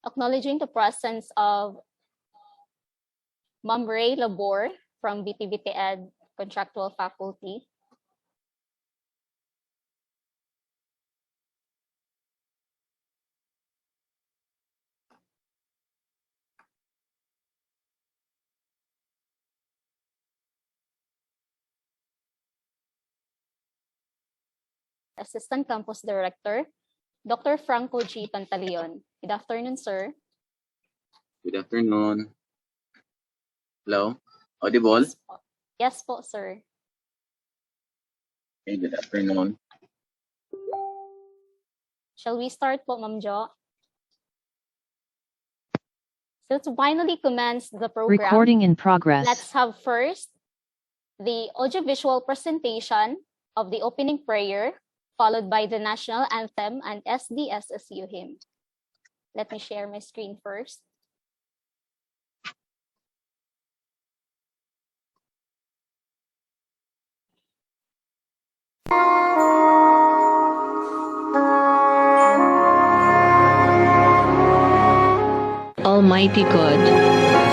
acknowledging the presence of Ma'am Ray Labor from BTVT Ed Contractual Faculty. Assistant Campus Director, Dr. Franco G. Pantaleon. Good afternoon, sir. Good afternoon. Hello? Audible? Yes po, sir. Okay, good afternoon. Shall we start po, Ma'am Jo? So to finally commence the program, Recording in progress. let's have first the audiovisual presentation of the opening prayer, followed by the national anthem and SDSSU hymn. Let me share my screen first. Almighty God,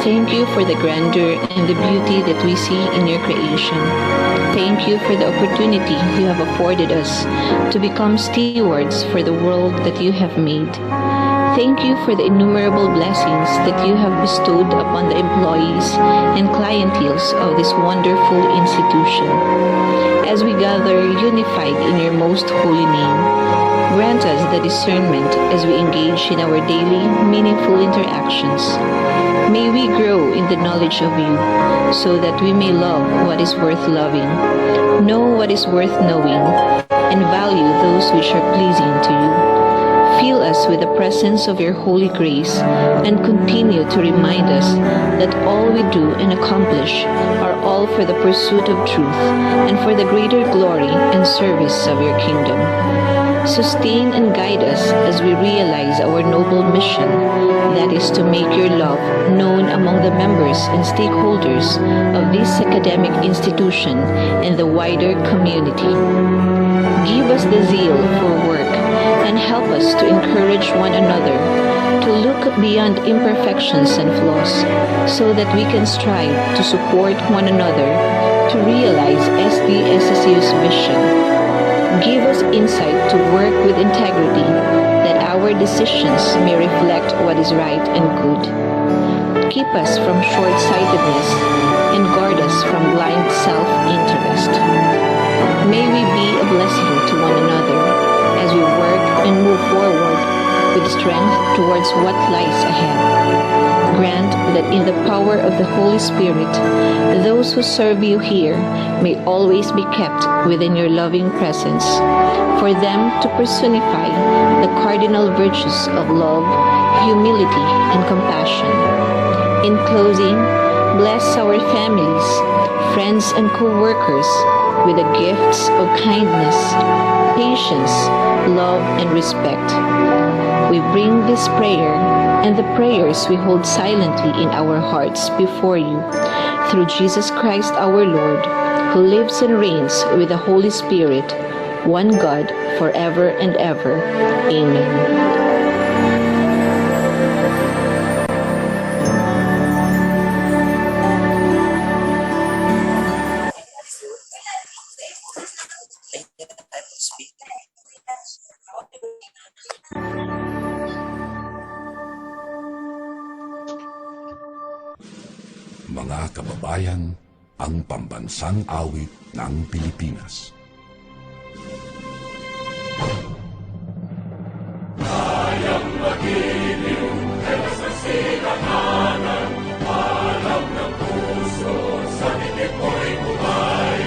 thank you for the grandeur and the beauty that we see in your creation. Thank you for the opportunity you have afforded us to become stewards for the world that you have made. Thank you for the innumerable blessings that you have bestowed upon the employees and clienteles of this wonderful institution. As we gather unified in your most holy name, grant us the discernment as we engage in our daily, meaningful interactions. May we grow in the knowledge of you, so that we may love what is worth loving, know what is worth knowing, and value those which are pleasing to you. Fill us with the presence of your holy grace, and continue to remind us that all we do and accomplish are all for the pursuit of truth and for the greater glory and service of your kingdom. Sustain and guide us as we realize our noble mission, that is to make your love known among the members and stakeholders of this academic institution and the wider community. Give us the zeal for work and help us to encourage one another to look beyond imperfections and flaws, so that we can strive to support one another to realize SDSSU's mission. Give us insight to work with integrity, that our decisions may reflect what is right and good. Keep us from short-sightedness and guard us from blind self-interest. May we be a blessing to one another as we work and move forward with strength towards what lies ahead. Grant that in the power of the Holy Spirit, those who serve you here may always be kept within your loving presence, for them to personify the cardinal virtues of love, humility, and compassion. In closing, bless our families, friends, and co-workers with the gifts of kindness, patience, love, and respect. We bring this prayer and the prayers we hold silently in our hearts before you, through Jesus Christ our Lord, who lives and reigns with the Holy Spirit, one God, forever and ever. Amen. Mga kababayan, ang pambansang awit ng Pilipinas. Kayang magiliw, kaya sa silanganan, alam ng puso, sa titik ko'y buhay.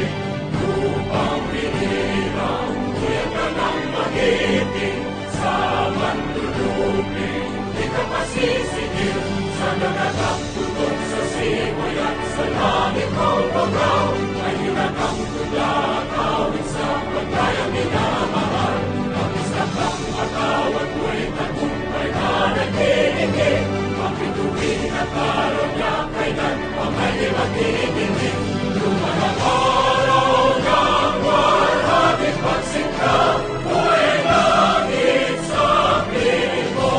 Lupang binirang, kuya ka ng magiting, sa manluluping, di ka pasisigil, sa nagatang tugon sa simoy at sa langit kong bagaw, ay hinatang tula at awit sa pagkayang minamahal. Ang isang kang atawad ko'y tagumpay na nagkikinig, ang bituin at araw niya kailan pang ay di magkikinig. Lumanang araw ng warhabing pagsikta, buhay langit sa piling mo.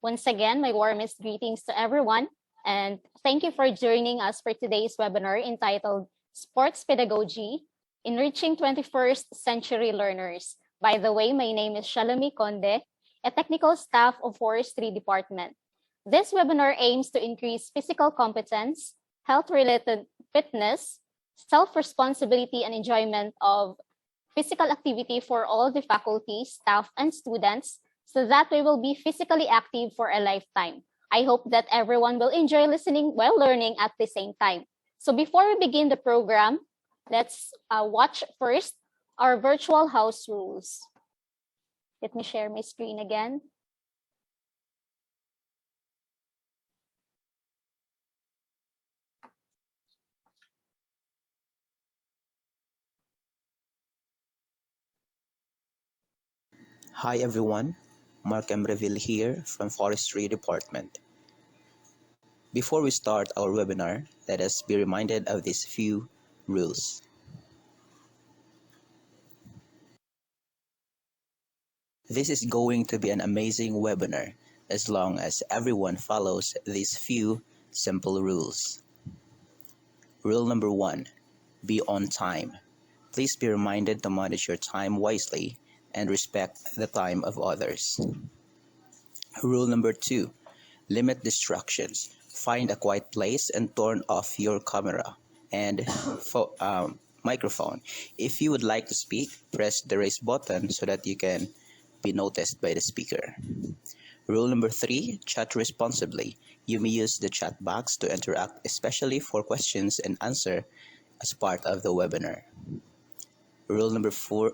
Once again, my warmest greetings to everyone, and thank you for joining us for today's webinar entitled Sports Pedagogy, Enriching 21st Century Learners. By the way, my name is Shalome Conde, a technical staff of Forestry Department. This webinar aims to increase physical competence, health-related fitness, self-responsibility, and enjoyment of physical activity for all the faculty, staff, and students so that we will be physically active for a lifetime. I hope that everyone will enjoy listening while learning at the same time. So before we begin the program, let's watch first our virtual house rules. Let me share my screen again. Hi everyone, Mark M. Reville here from Forestry Department. Before we start our webinar, let us be reminded of these few rules. This is going to be an amazing webinar as long as everyone follows these few simple rules. Rule number 1, be on time. Please be reminded to manage your time wisely and respect the time of others. Rule number 2, limit distractions. Find a quiet place and turn off your camera and microphone. If you would like to speak, press the raise button so that you can be noticed by the speaker. Rule number 3, chat responsibly. You may use the chat box to interact, especially for questions and answer as part of the webinar. Rule number 4,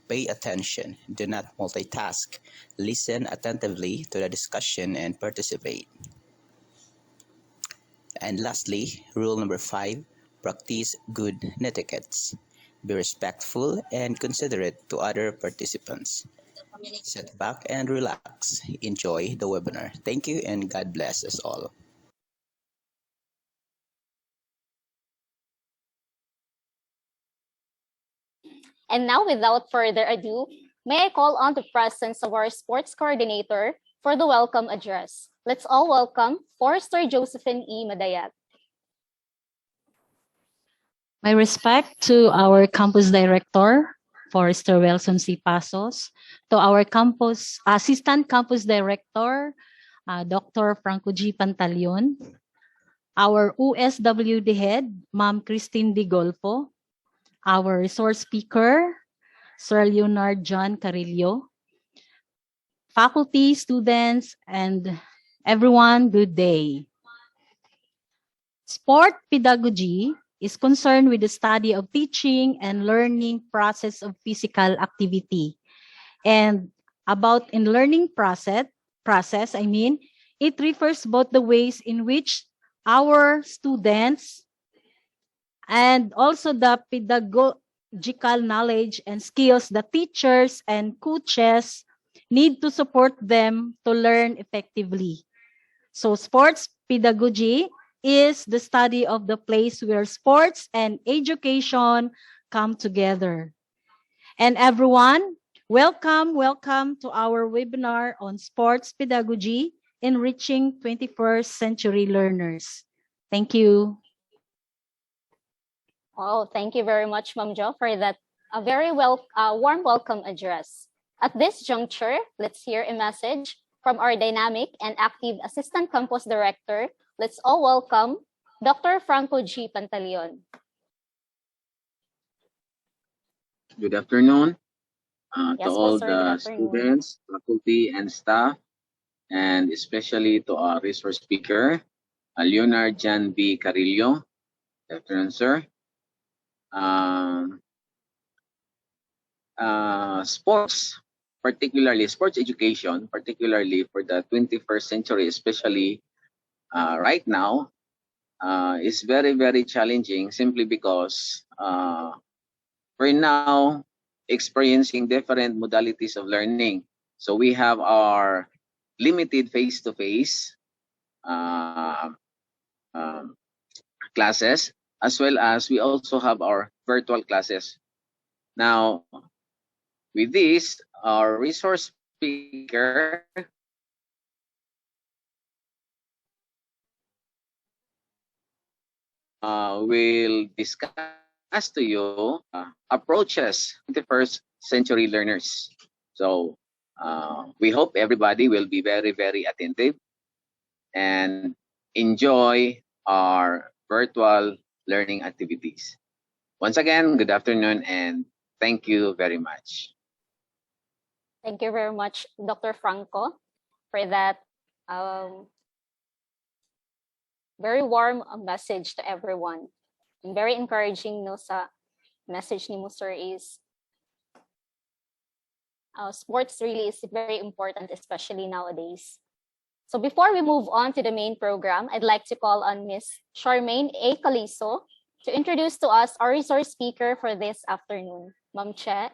pay attention. Do not multitask. Listen attentively to the discussion and participate. And lastly, rule number 5, practice good etiquettes. Be respectful and considerate to other participants. Sit back and relax. Enjoy the webinar. Thank you and God bless us all. And now, without further ado, may I call on the presence of our sports coordinator for the welcome address. Let's all welcome Forester Josephine E. Madayag. My respect to our campus director, Forester Wilson C. Pasos, to our campus assistant campus director, Dr. Franco G. Pantaleon, our USWD head, Ma'am Christine D. Golfo, our resource speaker, Sir Leonard John Carrillo, faculty, students, and everyone, good day. Sport pedagogy is concerned with the study of teaching and learning process of physical activity. And about in learning process, it refers both the ways in which our students and also the pedagogical knowledge and skills the teachers and coaches need to support them to learn effectively. So sports pedagogy is the study of the place where sports and education come together. And everyone, welcome to our webinar on sports pedagogy, enriching 21st century learners. Thank you. Oh, thank you very much, Ma'am Jo, for that very warm welcome address. At this juncture, let's hear a message from our dynamic and active Assistant Campus Director. Let's all welcome Dr. Franco G. Pantaleon. Good afternoon Yes, to all sir. Good the afternoon. students, faculty, and staff, and especially to our resource speaker, Leonard Jan B. Carrillo. Good afternoon, sir. Sports, particularly sports education, particularly for the 21st century, especially right now, is very, very challenging simply because we're now experiencing different modalities of learning. So we have our limited face-to-face classes, as well as we also have our virtual classes. Now, with this, our resource speaker will discuss to you approaches 21st century learners. So we hope everybody will be very, very attentive and enjoy our virtual learning activities. Once again, good afternoon and thank you very much. Thank you very much, Dr. Franco, for that very warm message to everyone. And very encouraging no sa message ni mo, sir, is sports really is very important, especially nowadays. So before we move on to the main program, I'd like to call on Ms. Charmaine A. Caliso to introduce to us our resource speaker for this afternoon. Ma'am Che.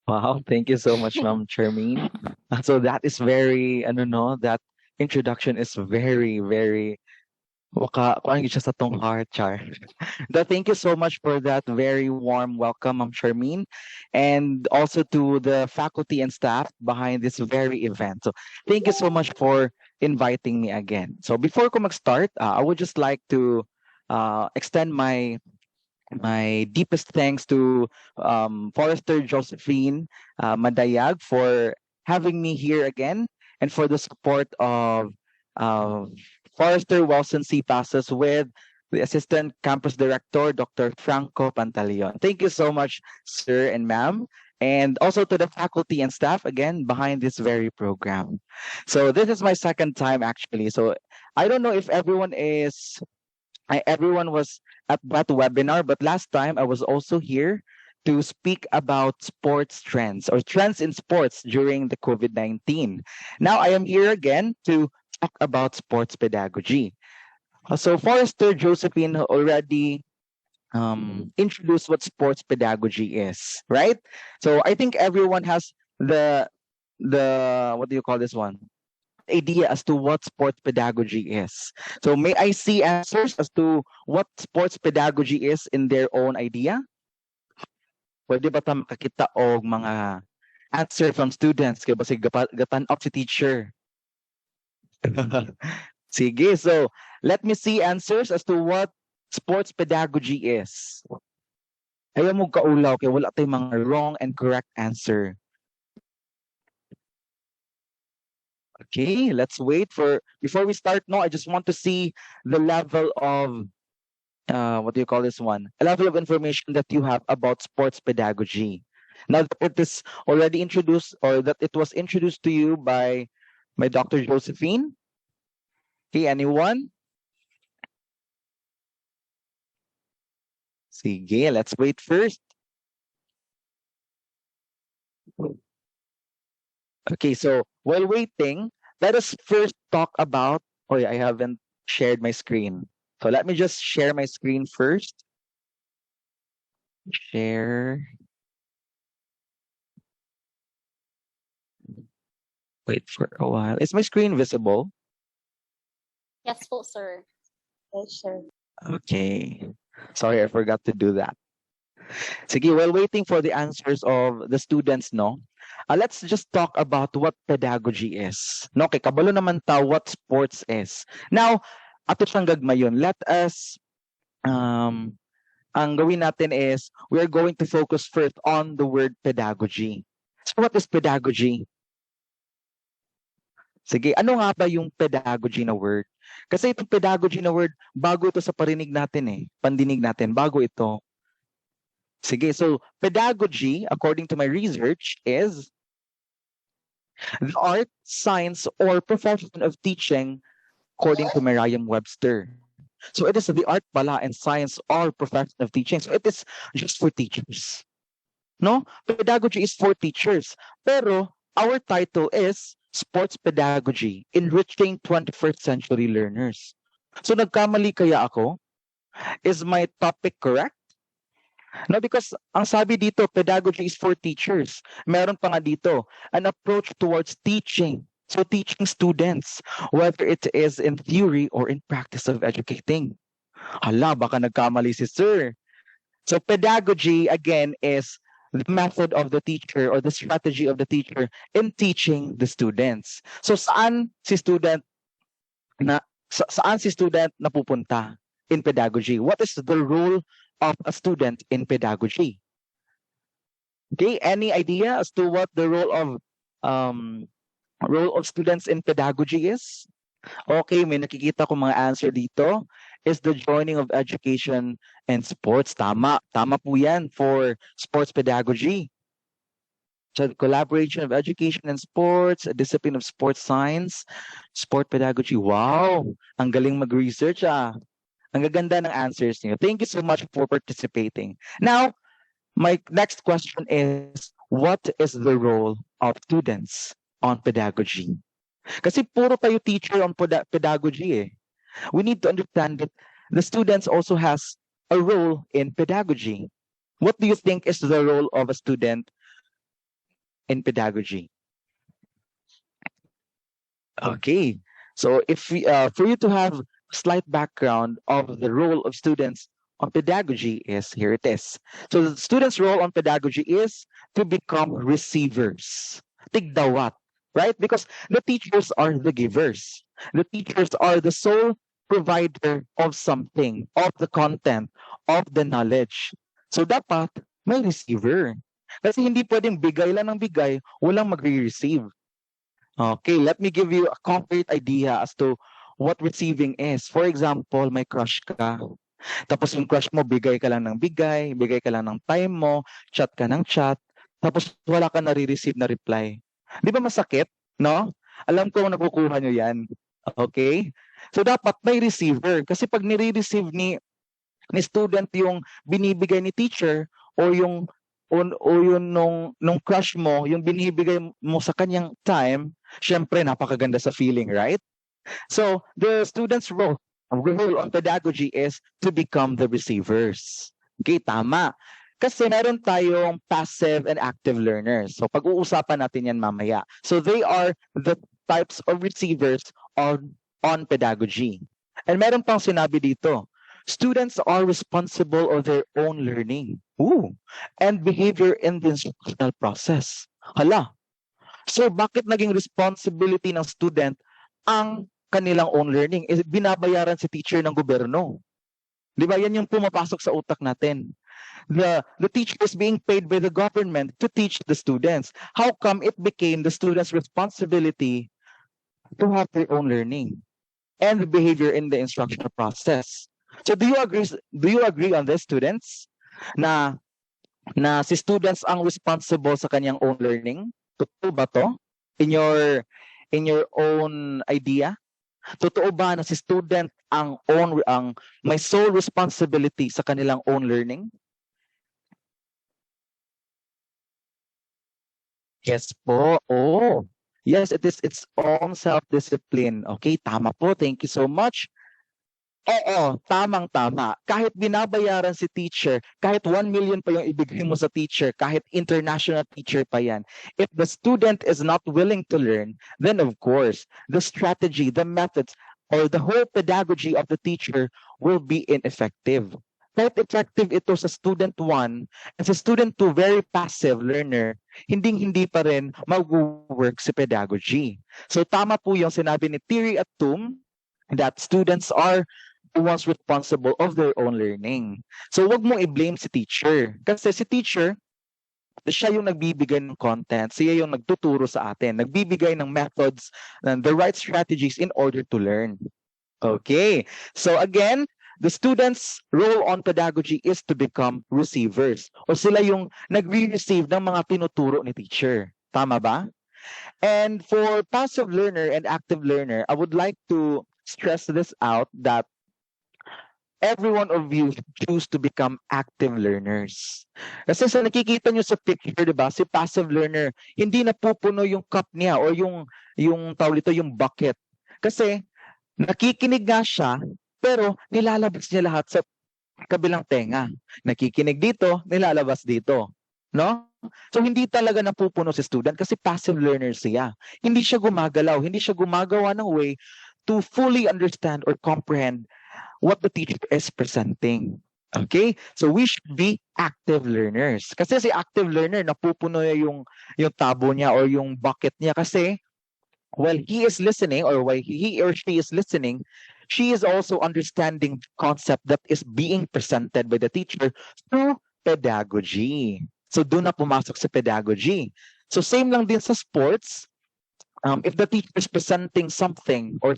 Wow, thank you so much, Ma'am Charmaine. So that is very, ano no, that introduction is very, very, kuan gyud siya sa tong heart, char. Thank you so much for that very warm welcome, Ma'am Charmaine, and also to the faculty and staff behind this very event. So thank you so much for inviting me again. So before ko mag-start, I would just like to extend my deepest thanks to Forester Josephine Madayag for having me here again and for the support of uh, Forester Wilson C. Passos with the Assistant Campus Director, Dr. Franco Pantaleon. Thank you so much, sir and ma'am. And also to the faculty and staff again behind this very program. So this is my second time actually. So I don't know if everyone was at that webinar, but last time I was also here to speak about sports trends or trends in sports during the COVID-19. Now I am here again to talk about sports pedagogy. So Forrester Josephine already introduced what sports pedagogy is, right? So I think everyone has the what do you call this one? Idea as to what sports pedagogy is. So may I see answers as to what sports pedagogy is in their own idea? Pwede ba ta makakita og mga answer from students kay basig gatan-up si teacher. Sige, so let me see answers as to what sports pedagogy is. Ayaw mo kaulaw kay wala tay mga wrong and correct answer. Okay, let's wait for before we start. No, I just want to see the level of what do you call this one? A level of information that you have about sports pedagogy. Now that it is already introduced or that it was introduced to you by Dr. Josephine. Okay, anyone? Sige, let's wait first. Okay, so while waiting, let us first talk about. Oh, yeah, I haven't shared my screen. So let me just share my screen first. Share. Wait for a while. Is my screen visible? Yes po, sir. Yes, sir. Okay. Sorry, I forgot to do that. Sige, while waiting for the answers of the students, no? Let's just talk about what pedagogy is. No, kay kabalo naman ta what sports is. Now, ato siyang gagmayon. Let us ang gawin natin is we are going to focus first on the word pedagogy. So what is pedagogy? Sige, ano nga ba yung pedagogy na word? Kasi itong pedagogy na word, bago ito sa parinig natin pandinig natin, bago ito. Sige, so pedagogy, according to my research, is the art, science, or profession of teaching, according to Merriam-Webster. So it is the art pala and science or profession of teaching. So it is just for teachers. No? Pedagogy is for teachers. Pero our title is Sports Pedagogy, Enriching 21st Century Learners. So nagkamali kaya ako? Is my topic correct? No, because ang sabi dito, pedagogy is for teachers. Meron pa nga dito, an approach towards teaching. So teaching students, whether it is in theory or in practice of educating. Hala, baka nagkamali si sir. So pedagogy, again, is the method of the teacher or the strategy of the teacher in teaching the students. So saan si student napupunta in pedagogy? What is the role of a student in pedagogy? Okay, any idea as to what the role of students in pedagogy is? Okay, may nakikita ko mga answer dito. Is the joining of education and sports. Tama. Tama po yan for sports pedagogy. So collaboration of education and sports, a discipline of sports science, sport pedagogy. Wow, ang galing mag-research Ang gaganda ng answers niyo. Thank you so much for participating. Now, my next question is, what is the role of students on pedagogy? Kasi puro tayo teacher on pedagogy We need to understand that the students also has a role in pedagogy. What do you think is the role of a student in pedagogy? Okay, so if we, for you to have slight background of the role of students on pedagogy is, here it is. So the students' role on pedagogy is to become receivers. Tigdawat, right? Because the teachers are the givers. The teachers are the sole provider of something, of the content, of the knowledge. So dapat may receiver. Kasi hindi pwedeng bigay lang ng bigay, walang magre-receive. Okay, let me give you a concrete idea as to what receiving is. For example, may crush ka. Tapos yung crush mo, bigay ka lang ng bigay ka lang ng time mo, chat ka ng chat, tapos wala ka nare-receive na reply. Di ba masakit? No? Alam ko nakukuha nyo yan. Okay? So dapat may receiver. Kasi pag nire-receive ni student yung binibigay ni teacher o yung nung crush mo, yung binibigay mo sa kanyang time, syempre napakaganda sa feeling, right? So the students' role on pedagogy is to become the receivers. Okay, tama. Kasi meron tayong passive and active learners. So pag-uusapan natin yan mamaya. So they are the types of receivers on pedagogy. And meron pang sinabi dito, students are responsible of their own learning and behavior in the instructional process. Hala. So bakit naging responsibility ng student ang kanilang own learning? Binabayaran si teacher ng gobyerno. Di ba? Yan yung pumapasok sa utak natin. The teacher is being paid by the government to teach the students. How come it became the students' responsibility to have their own learning and the behavior in the instructional process? So do you agree on this, students? Na si students ang responsible sa kanyang own learning? Totoo ba to? In your own idea? Totoo ba na si student ang may sole responsibility sa kanilang own learning? Yes po. Oh. Yes, it is its own self-discipline. Okay, tama po. Thank you so much. Oo, tamang-tama. Kahit binabayaran si teacher, kahit 1 million pa yung ibigay mo sa teacher, kahit international teacher pa yan, if the student is not willing to learn, then of course, the strategy, the methods or the whole pedagogy of the teacher will be ineffective. Kahit effective ito sa student 1 and sa student 2, very passive learner, hindi pa rin mag-work si pedagogy. So tama po yung sinabi ni Thierry at Tum that students are the ones responsible of their own learning. So wag mong i-blame si teacher. Kasi si teacher, siya yung nagbibigay ng content, siya yung nagtuturo sa atin, nagbibigay ng methods and the right strategies in order to learn. Okay, so again, the students' role on pedagogy is to become receivers o sila yung nagre-receive ng mga tinuturo ni teacher. Tama ba? And for passive learner and active learner, I would like to stress this out that every one of you choose to become active learners. Kasi sa nakikita nyo sa picture, di ba, si passive learner, hindi napupuno yung cup niya or yung tawag dito, yung bucket. Kasi nakikinig nga siya, pero nilalabas niya lahat sa kabilang tenga. Nakikinig dito, nilalabas dito. No? So hindi talaga napupuno si student kasi passive learner siya. Hindi siya gumagalaw, hindi siya gumagawa ng way to fully understand or comprehend what the teacher is presenting. Okay? So we should be active learners. Kasi si active learner, napupuno yung tabo niya or yung bucket niya kasi while he is listening or while he or she is listening, she is also understanding the concept that is being presented by the teacher through pedagogy. So doon na pumasok sa pedagogy. So same lang din sa sports. If the teacher is presenting something or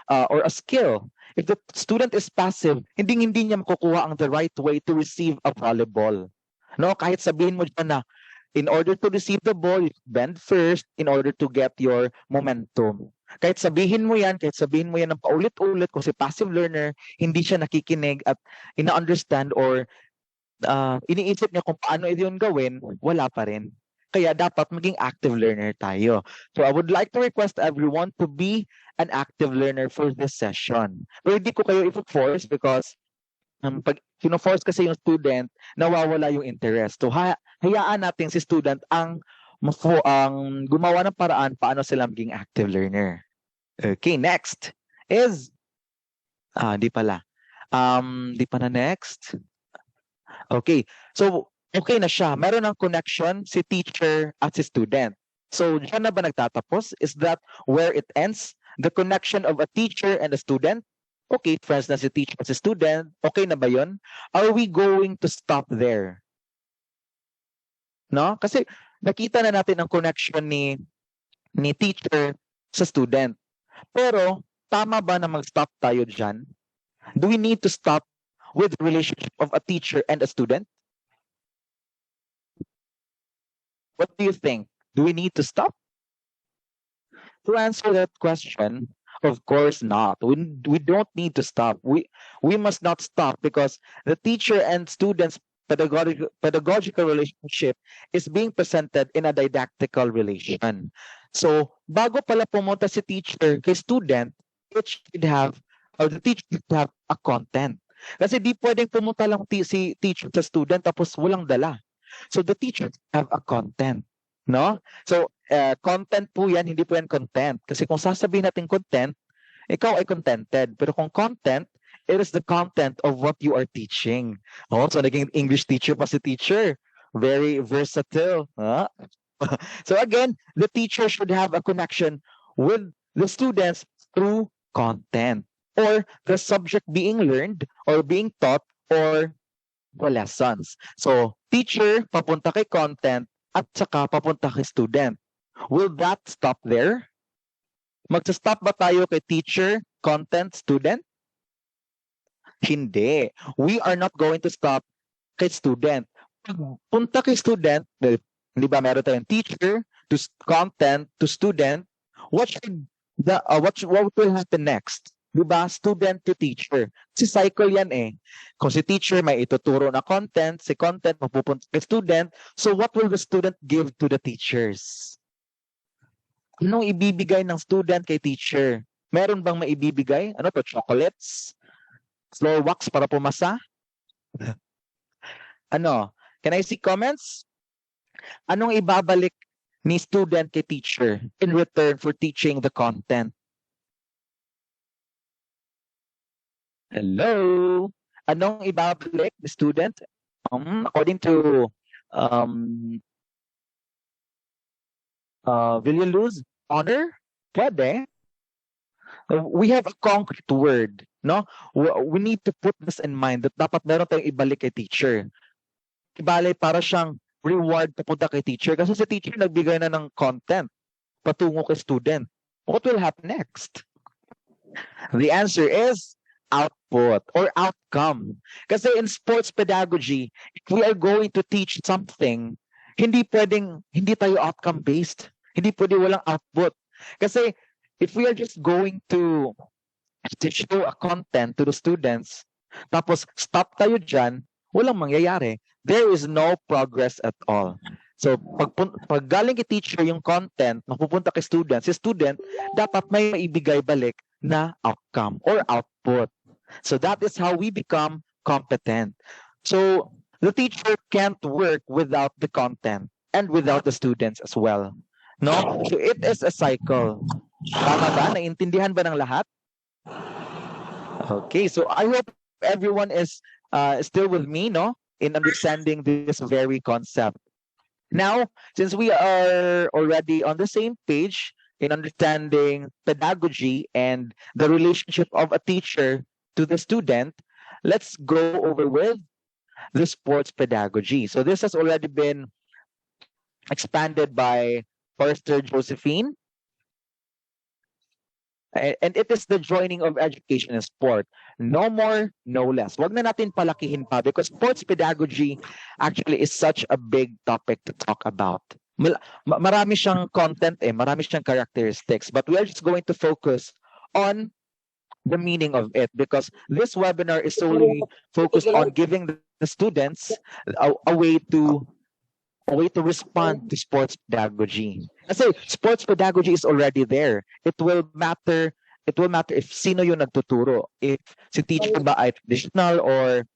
or a skill, if the student is passive, hindi niya makukuha ang the right way to receive a volleyball. No, kahit sabihin mo dyan na in order to receive the ball, you bend first in order to get your momentum. Kahit sabihin mo yan ng paulit-ulit, kung si passive learner, hindi siya nakikinig at ina-understand or iniisip niya kung paano yun gawin, wala pa rin. Kaya dapat maging active learner tayo. So I would like to request everyone to be an active learner for this session. Pero hindi ko kayo i-force because pag kino-force kasi yung student, nawawala yung interest. So hayaan natin si student ang gumawa ng paraan paano sila maging active learner. Okay, next is di pala. Di pa na next. Okay. So okay na siya. Meron ng connection si teacher at si student. So diyan na ba nagtatapos? Is that where it ends? The connection of a teacher and a student? Okay, friends na si teacher at si student. Okay na ba yun? Are we going to stop there? No? Kasi nakita na natin ang connection ni teacher sa student. Pero tama ba na mag-stop tayo dyan? Do we need to stop with the relationship of a teacher and a student? What do you think? Do we need to stop? To answer that question, of course not. We don't need to stop. We must not stop because the teacher and students' pedagogical relationship is being presented in a didactical relation. So, bago pala pumunta si teacher kay student, the teacher should have a content. Kasi di pwedeng pumunta lang si teacher sa student tapos walang dala. So the teacher have a content, no? So content po yan, hindi po yan content. Kasi kung sasabihin natin content, ikaw ay contented. Pero kung content, it is the content of what you are teaching. Oh, so naging English teacher pa si teacher. Very versatile. Huh? So again, the teacher should have a connection with the students through content or the subject being learned or being taught or the lessons. So, teacher, papunta kay content at saka papunta kay student. Will that stop there? Magsa-stop ba tayo kay teacher, content, student? Hindi. We are not going to stop kay student. Punta kay student, di ba meron tayong teacher, to content, to student, what will happen next? Diba? Student to teacher. Si cycle yan eh. Kung si teacher may ituturo na content, si content mapupunta kay student, so what will the student give to the teachers? Anong ibibigay ng student kay teacher? Meron bang maibibigay? Ano to? Chocolates? Floor wax para pumasa? Ano? Can I see comments? Anong ibabalik ni student kay teacher in return for teaching the content? Hello. Anong ibabalik the student? According to um, will you lose honor? Pwede. We have a concrete word, no? We need to put this in mind that dapat meron tayong ibalik kay teacher. Ibalik para siyang reward papunta kay teacher kasi si teacher nagbigay na ng content patungo kay student. What will happen next? The answer is output or outcome. Kasi in sports pedagogy, if we are going to teach something, hindi tayo outcome-based. Hindi pwede walang output. Kasi if we are just going to show a content to the students, tapos stop tayo dyan, walang mangyayari. There is no progress at all. So, pag galing kay teacher yung content, mapupunta kay student, si student, dapat may maibigay balik na outcome or output. So, that is how we become competent. So, the teacher can't work without the content and without the students as well. No? So, it is a cycle. Tama ba? Naintindihan ba ng lahat? Okay, so I hope everyone is still with me, no? In understanding this very concept. Now, since we are already on the same page in understanding pedagogy and the relationship of a teacher to the student, let's go over with the sports pedagogy. So this has already been expanded by Forster Josephine. And it is the joining of education and sport. No more, no less. Wag na natin palakihin pa because sports pedagogy actually is such a big topic to talk about. Marami siyang content marami siyang characteristics, but we are just going to focus on the meaning of it because this webinar is solely focused on giving the students a way to respond to sports pedagogy. Kasi sports pedagogy is already there. It will matter if sino yung nagtuturo. If si teacher ba ay traditional or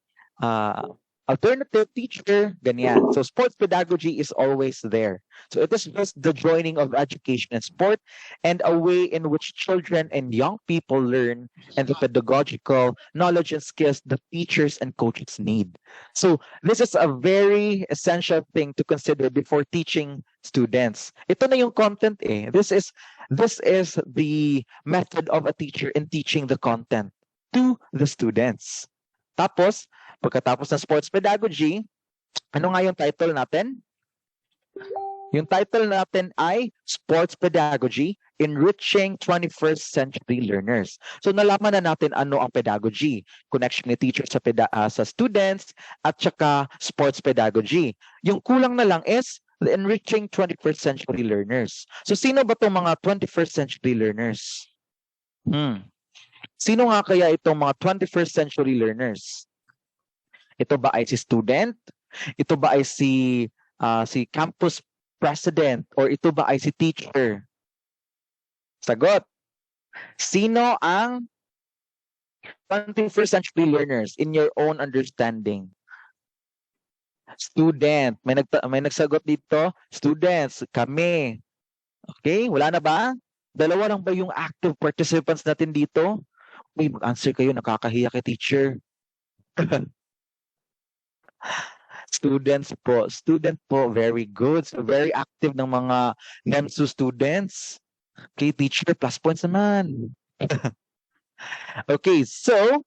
alternative teacher, ganyan. So sports pedagogy is always there. So it is just the joining of education and sport and a way in which children and young people learn and the pedagogical knowledge and skills that teachers and coaches need. So this is a very essential thing to consider before teaching students. Ito na yung content This is the method of a teacher in teaching the content to the students. Tapos, pagkatapos ng sports pedagogy, ano nga yung title natin? Yung title natin ay Sports Pedagogy, Enriching 21st Century Learners. So nalaman na natin ano ang pedagogy, connection ni teacher sa students, at saka sports pedagogy. Yung kulang na lang is the Enriching 21st Century Learners. So sino ba itong mga 21st Century Learners? Sino nga kaya itong mga 21st Century Learners? Ito ba ay si student? Ito ba ay si campus president? Or ito ba ay si teacher? Sagot. Sino ang 21st century learners in your own understanding? Student. May nagsagot dito. Students. Kami. Okay? Wala na ba? Dalawa lang ba yung active participants natin dito? Uy, mag-answer kayo. Nakakahiya kay teacher. Student po, very good. So very active ng mga NEMSU students. Okay, teacher, plus points naman. Okay, so,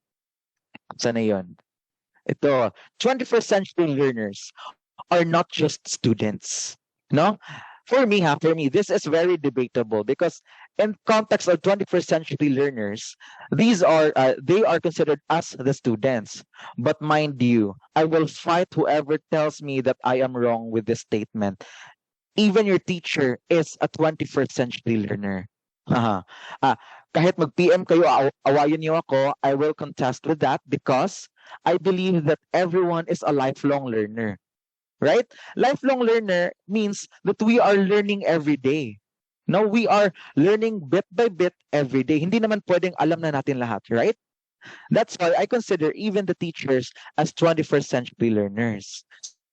saan na yun? Ito, 21st century learners are not just students. No? For me, this is very debatable because in context of 21st century learners, they are considered as the students. But mind you, I will fight whoever tells me that I am wrong with this statement. Even your teacher is a 21st century learner. Kahit mag-PM kayo, awayin niyo ako, I will contest with that because I believe that everyone is a lifelong learner. Right? Lifelong learner means that we are learning every day. No, we are learning bit by bit every day. Hindi naman pwedeng alam na natin lahat, right? That's why I consider even the teachers as 21st century learners.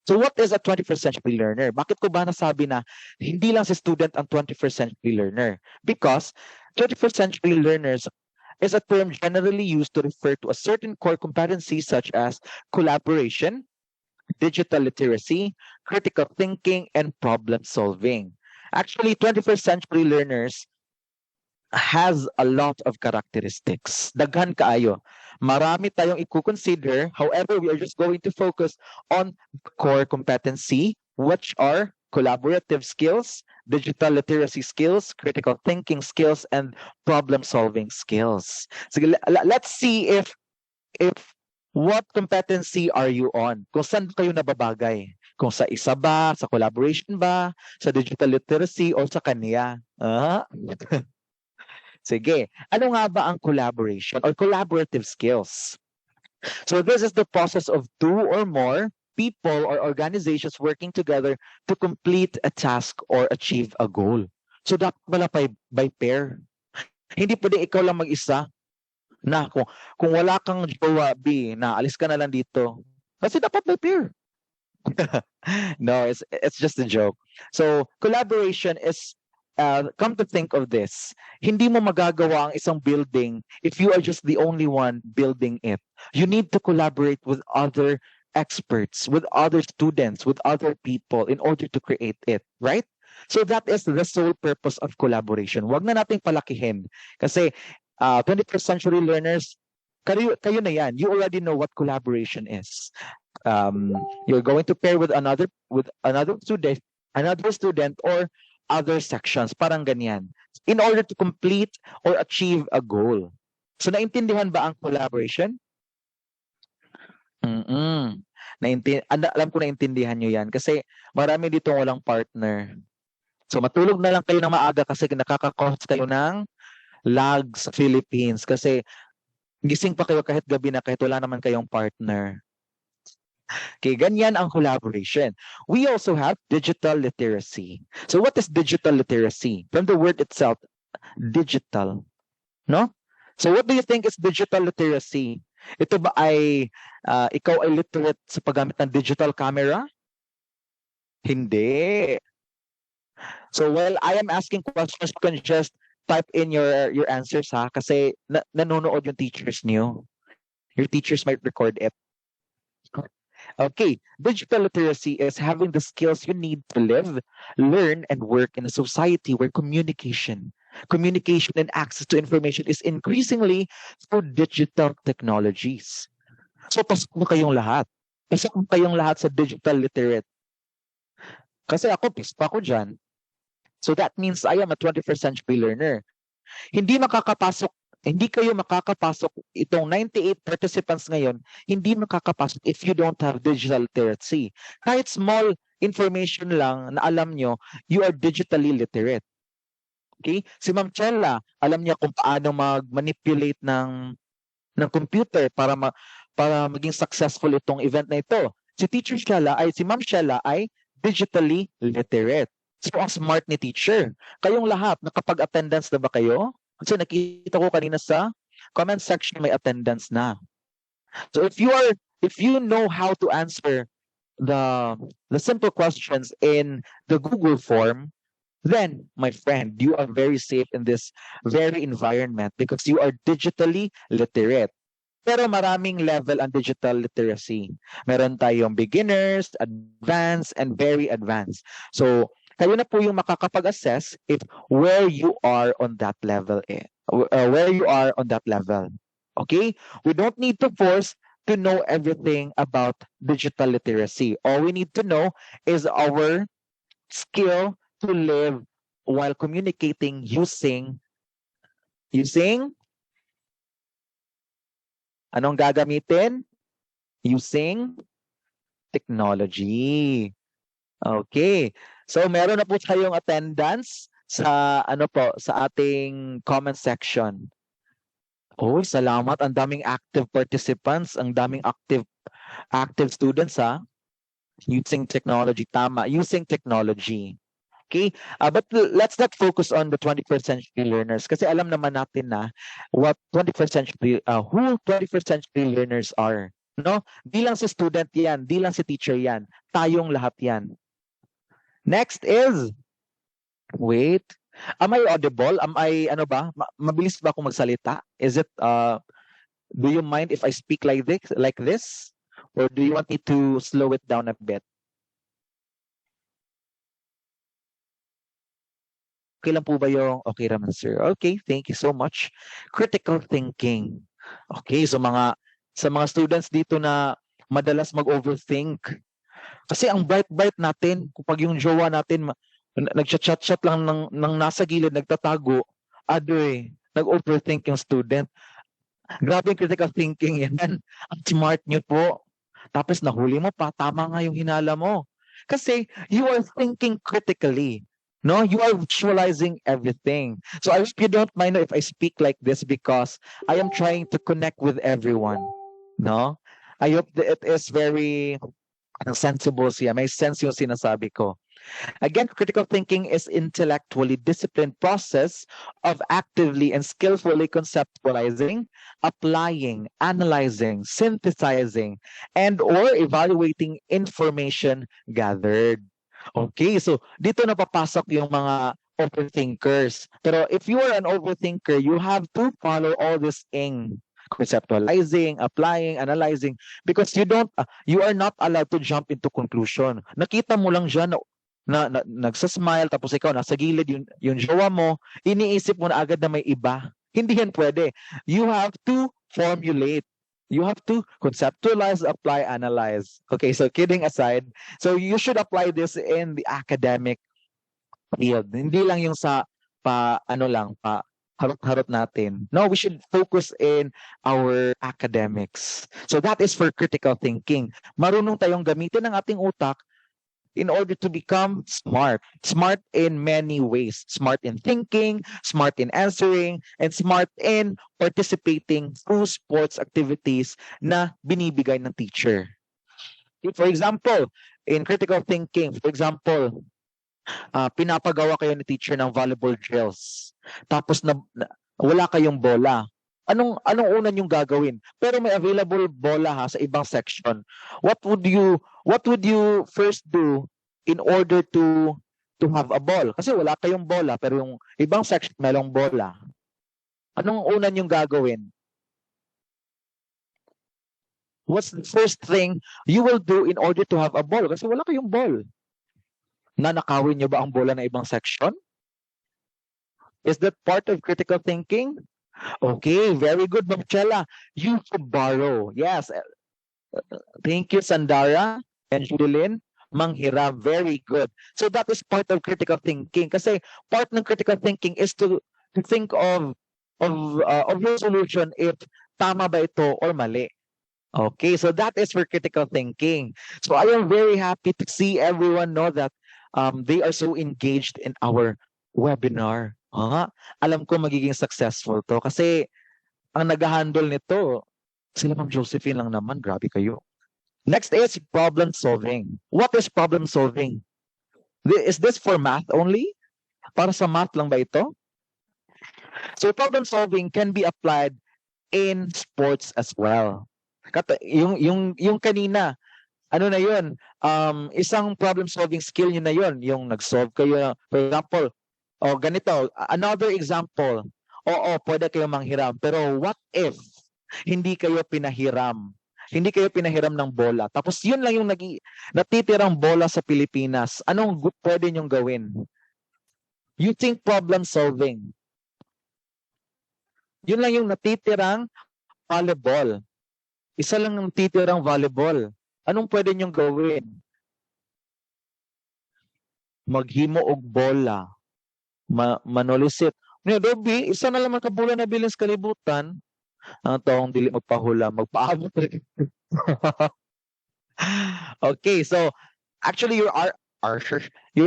So what is a 21st century learner? Bakit ko ba nasabi na hindi lang si student ang 21st century learner? Because 21st century learners is a term generally used to refer to a certain core competency such as collaboration, digital literacy, critical thinking, and problem solving. Actually, 21st century learners has a lot of characteristics. Daghan kaayo. Marami tayong i-consider. However, we are just going to focus on the core competency, which are collaborative skills, digital literacy skills, critical thinking skills, and problem-solving skills. So let's see if what competency are you on? Kung saan kayo nababagay? Kung sa isa ba, sa collaboration ba, sa digital literacy, o sa kanya? Sige, ano nga ba ang collaboration or collaborative skills? So this is the process of two or more people or organizations working together to complete a task or achieve a goal. So dapat pala by pair. Hindi pwede ikaw lang mag-isa. Na kung wala kang jowa, B, na alis ka na lang dito. Kasi dapat by pair. No, it's just a joke. So collaboration is come to think of this, hindi mo magagawa ang isang building if you are just the only one building it. You need to collaborate with other experts, with other students, with other people in order to create it, right? So that is the sole purpose of collaboration. Wag na nating palakihin. Kasi 21st century learners, kayo na yan. You already know what collaboration is. You're going to pair with another student or other sections, parang ganyan, in order to complete or achieve a goal. So naintindihan ba ang collaboration? Alam ko naintindihan nyo yan kasi marami dito walang partner. So matulog na lang kayo ng maaga kasi nakaka-cause kayo ng lag sa Philippines kasi gising pa kayo kahit gabi na kahit wala naman kayong partner. Okay, ganyan ang collaboration. We also have digital literacy. So what is digital literacy? From the word itself, digital. No? So what do you think is digital literacy? Ito ba ay ikaw ay literate sa paggamit ng digital camera? Hindi. So while I am asking questions, you can just type in your answers ha kasi nanonood yung teachers niyo. Your teachers might record it. Okay, digital literacy is having the skills you need to live, learn, and work in a society where communication and access to information is increasingly through digital technologies. So, pasok mo kayong lahat. Pasok mo kayong lahat sa digital literate. Kasi ako, pispa ko dyan. So that means I am a 21st century learner. Hindi kayo makakapasok, itong 98 participants ngayon, hindi makakapasok if you don't have digital literacy. Kahit small information lang na alam nyo, you are digitally literate. Okay? Si Ma'am Chella, alam niya kung paano mag-manipulate ng computer para maging successful itong event na ito. Si Ma'am Chella ay digitally literate. So, ang smart ni teacher. Kayong lahat, nakapag-attendance na ba kayo? Kasi nakita ko kanina sa comment section may attendance na. So if you know how to answer the simple questions in the Google form, then my friend, you are very safe in this very environment because you are digitally literate. Pero maraming level ang digital literacy. Meron tayong beginners, advanced, and very advanced. So kayo na po yung makakapag-assess if where you are on that level. Okay? We don't need to force to know everything about digital literacy. All we need to know is our skill to live while communicating using anong gagamitin? Using technology. Okay. So meron na po kayong attendance sa sa ating comment section. Oh, salamat. Ang daming active participants, ang daming active students ha. Using technology, tama. Using technology. Okay? But let's not focus on the 21st century learners kasi alam naman natin na what 21st century who 21st century learners are. No? Di lang si student yan, di lang si teacher yan. Tayong lahat yan. Next is, Am I audible? Am I, ano ba? Mabilis ba akong magsalita? Is it, do you mind if I speak like this? Or do you want me to slow it down a bit? Okay lang po ba yung okay raman, sir? Okay, thank you so much. Critical thinking. Okay, so sa mga students dito na madalas mag-overthink. Kasi ang bright natin, kapag yung jowa natin nagchat-chat lang ng nasa gilid, nagtatago, nag-overthink yung student. Grabe yung critical thinking yan. Ang smart nyo po. Tapos nahuli mo pa, tama nga yung hinala mo. Kasi you are thinking critically. No, you are visualizing everything. So I hope you don't mind if I speak like this because I am trying to connect with everyone. No? I hope that it is very sensible siya. May sense yung sinasabi ko. Again, critical thinking is intellectually disciplined process of actively and skillfully conceptualizing, applying, analyzing, synthesizing, and or evaluating information gathered. Okay, so dito na papasok yung mga overthinkers. Pero if you are an overthinker, you have to follow all this in conceptualizing, applying, analyzing, because you are not allowed to jump into conclusion. Nakita mo lang dyan na nagsasmile, tapos ikaw nasa gilid yung jowa mo, iniisip mo na agad na may iba. Hindi yan pwede. You have to formulate. You have to conceptualize, apply, analyze. Okay, so kidding aside, so you should apply this in the academic field. Hindi lang yung sa harot-harot natin. No, we should focus in our academics. So that is for critical thinking. Marunong tayong gamitin ang ating utak in order to become smart. Smart in many ways. Smart in thinking, smart in answering, and smart in participating through sports activities na binibigay ng teacher. For example, in critical thinking, pinapagawa kayo ni teacher ng volleyball drills. Tapos wala kayong bola. Anong una niyong gagawin? Pero may available bola sa ibang section. What would you first do in order to have a ball? Kasi wala kayong bola pero yung ibang section mayroong bola. Anong una niyong gagawin? What's the first thing you will do in order to have a ball? Kasi wala kayong ball. Nanakawin niyo ba ang bola ng ibang section? Is that part of critical thinking? Okay, very good, Ma'am Chela. You should borrow. Yes. Thank you, Sandara and Judeline. Manghiram, very good. So that is part of critical thinking. Kasi part ng critical thinking is to think of your solution if tama ba ito or mali. Okay, so that is for critical thinking. So I am very happy to see everyone know that they are so engaged in our webinar. Alam ko magiging successful to kasi ang nag-handle nito sila Ma'am Josephine lang naman. Grabe kayo. Next is problem solving. What is problem solving? Is this for math only? Para sa math lang ba ito? So problem solving can be applied in sports as well. Yung kanina, ano na yun? Isang problem solving skill nyo na yun. Yung nag-solve kayo. For example, ganito, another example. Pwede kayo manghiram. Pero what if hindi kayo pinahiram? Hindi kayo pinahiram ng bola. Tapos yun lang yung natitirang bola sa Pilipinas. Anong pwede nyong gawin? You think problem solving. Yun lang yung natitirang volleyball. Isa lang yung natitirang volleyball. Anong pwede nyong gawin? Maghimo og bola. Manolisit. Dobi, isa na lang makabola na bilin sa kalibutan. Ang taong dili magpahula, magpaabot. Okay, so actually your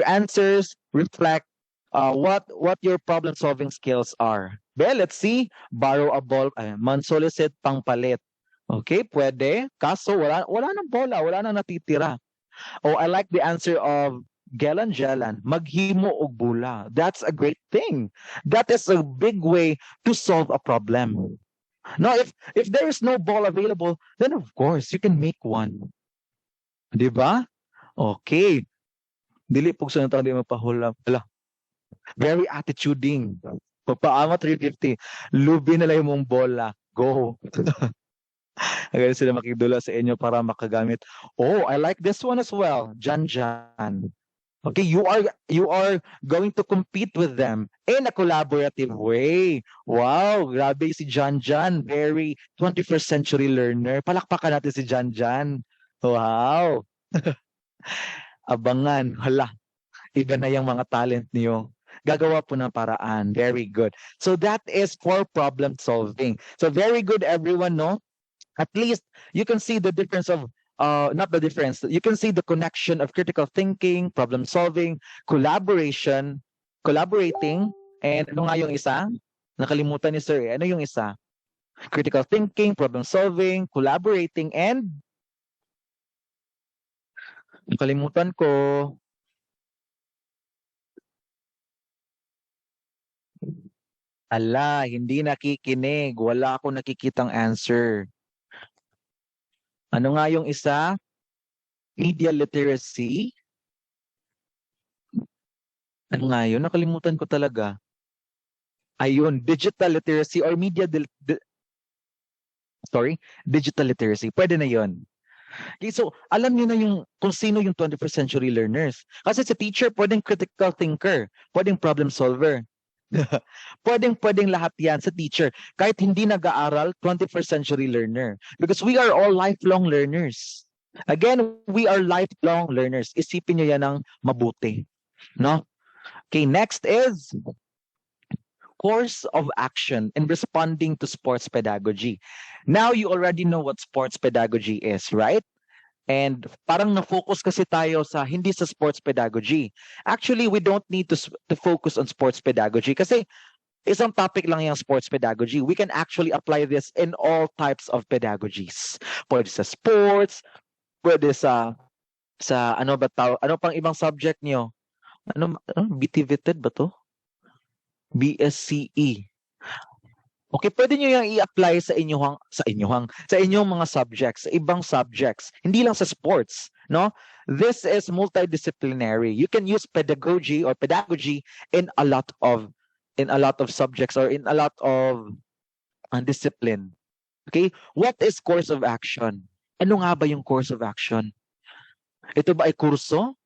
answers reflect what your problem solving skills are. Well, let's see. Borrow a ball, mansolicit pangpalit. Okay, pwede. Kaso wala nang bola, wala nang natitira. I like the answer of Gelan Jalan, maghimo og bula. That's a great thing. That is a big way to solve a problem. Now, if there is no ball available, then of course you can make one. Diba? Okay. Dili pug sa di mapahula. Very attituding. Papaama 350. Lubi na lang yung mong bola. Go. Agad sila makidula sa inyo para makagamit. Oh, I like this one as well. Jan Jan. Okay, you are going to compete with them in a collaborative way. Wow, grabe si Jan Jan, very 21st century learner. Palakpakan natin si Jan Jan. Wow. Abangan, hala. Iba na yung mga talent niyo. Gagawa po ng paraan. Very good. So that is for problem solving. So very good everyone, no? At least you can see the difference of not the difference. You can see the connection of critical thinking, problem solving, collaboration, collaborating, and ano nga yung isa? Nakalimutan ni Sir. Ano yung isa? Critical thinking, problem solving, collaborating, and nakalimutan ko. Ala, hindi nakikinig. Wala akong nakikitang answer. Ano nga yung isa? Media literacy. Ano nga yun? Nakalimutan ko talaga. Ayun, digital literacy or digital literacy. Pwede na yun. Okay, so alam niyo na yung kung sino yung 21st century learners. Kasi sa teacher, pwedeng critical thinker, pwedeng problem solver. pwedeng lahat yan sa teacher. Kahit hindi nag-aaral, 21st century learner. Because we are all lifelong learners. Again, we are lifelong learners. Isipin nyo yan ng mabuti. No? Okay, next is course of action in responding to sports pedagogy. Now, you already know what sports pedagogy is, right? And parang na-focus kasi tayo sa hindi sa sports pedagogy. Actually, we don't need to focus on sports pedagogy kasi isang topic lang yung sports pedagogy. We can actually apply this in all types of pedagogies. Pwede sa sports, pwede sa ano pang ibang subject niyo? Ano BTVted ba to? BSCE. Okay, pwede nyo yung i-apply sa inyong mga subjects, sa ibang subjects, hindi lang sa sports, no? This is multidisciplinary. You can use pedagogy in a lot of subjects or in a lot of discipline. Okay? What is course of action? Ano nga ba yung course of action? Ito ba ay kurso?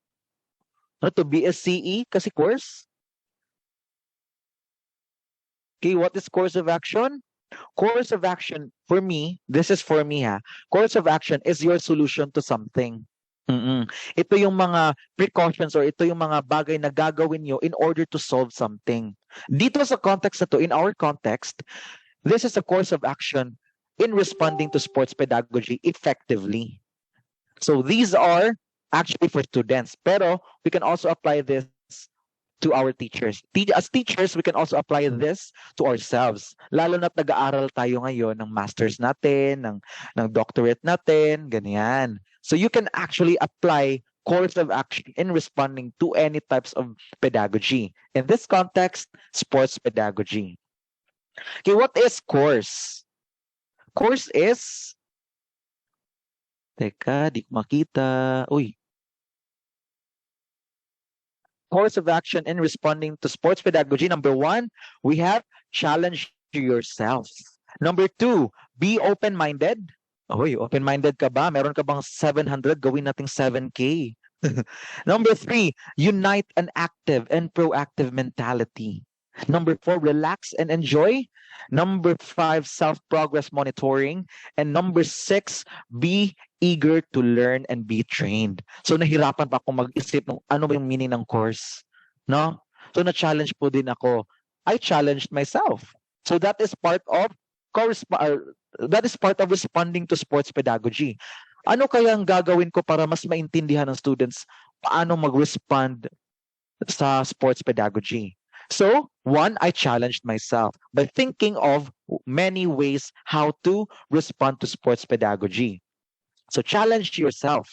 Ano to? BSCE kasi course? Okay, what is course of action? Course of action, for me, this is for me ha. Course of action is your solution to something. Ito yung mga precautions or ito yung mga bagay na gagawin nyo in order to solve something. Dito sa context na to, in our context, this is a course of action in responding to sports pedagogy effectively. So these are actually for students, pero we can also apply this to our teachers. As teachers, we can also apply this to ourselves. Lalo na't nag-aaral tayo ngayon ng masters natin, ng doctorate natin, ganyan. So you can actually apply course of action in responding to any types of pedagogy. In this context, sports pedagogy. Okay, what is course? Course is... Teka, di ko makita. Uy. Course of action in responding to sports pedagogy. Number 1, we have challenge yourself. Number 2, be open-minded. Oy, open-minded ka ba? Meron ka bang 700? Gawin nating 7K. Number 3, unite an active and proactive mentality. Number 4, relax and enjoy. Number 5, self-progress monitoring. And number 6, be eager to learn and be trained. So nahirapan pa ako mag-isip ng ano ba yung meaning ng course. No? So na-challenge po din ako. I challenged myself. So that is part of responding to sports pedagogy. Ano kaya ang gagawin ko para mas maintindihan ng students paano mag-respond sa sports pedagogy? So, 1, I challenged myself by thinking of many ways how to respond to sports pedagogy. So, challenge yourself.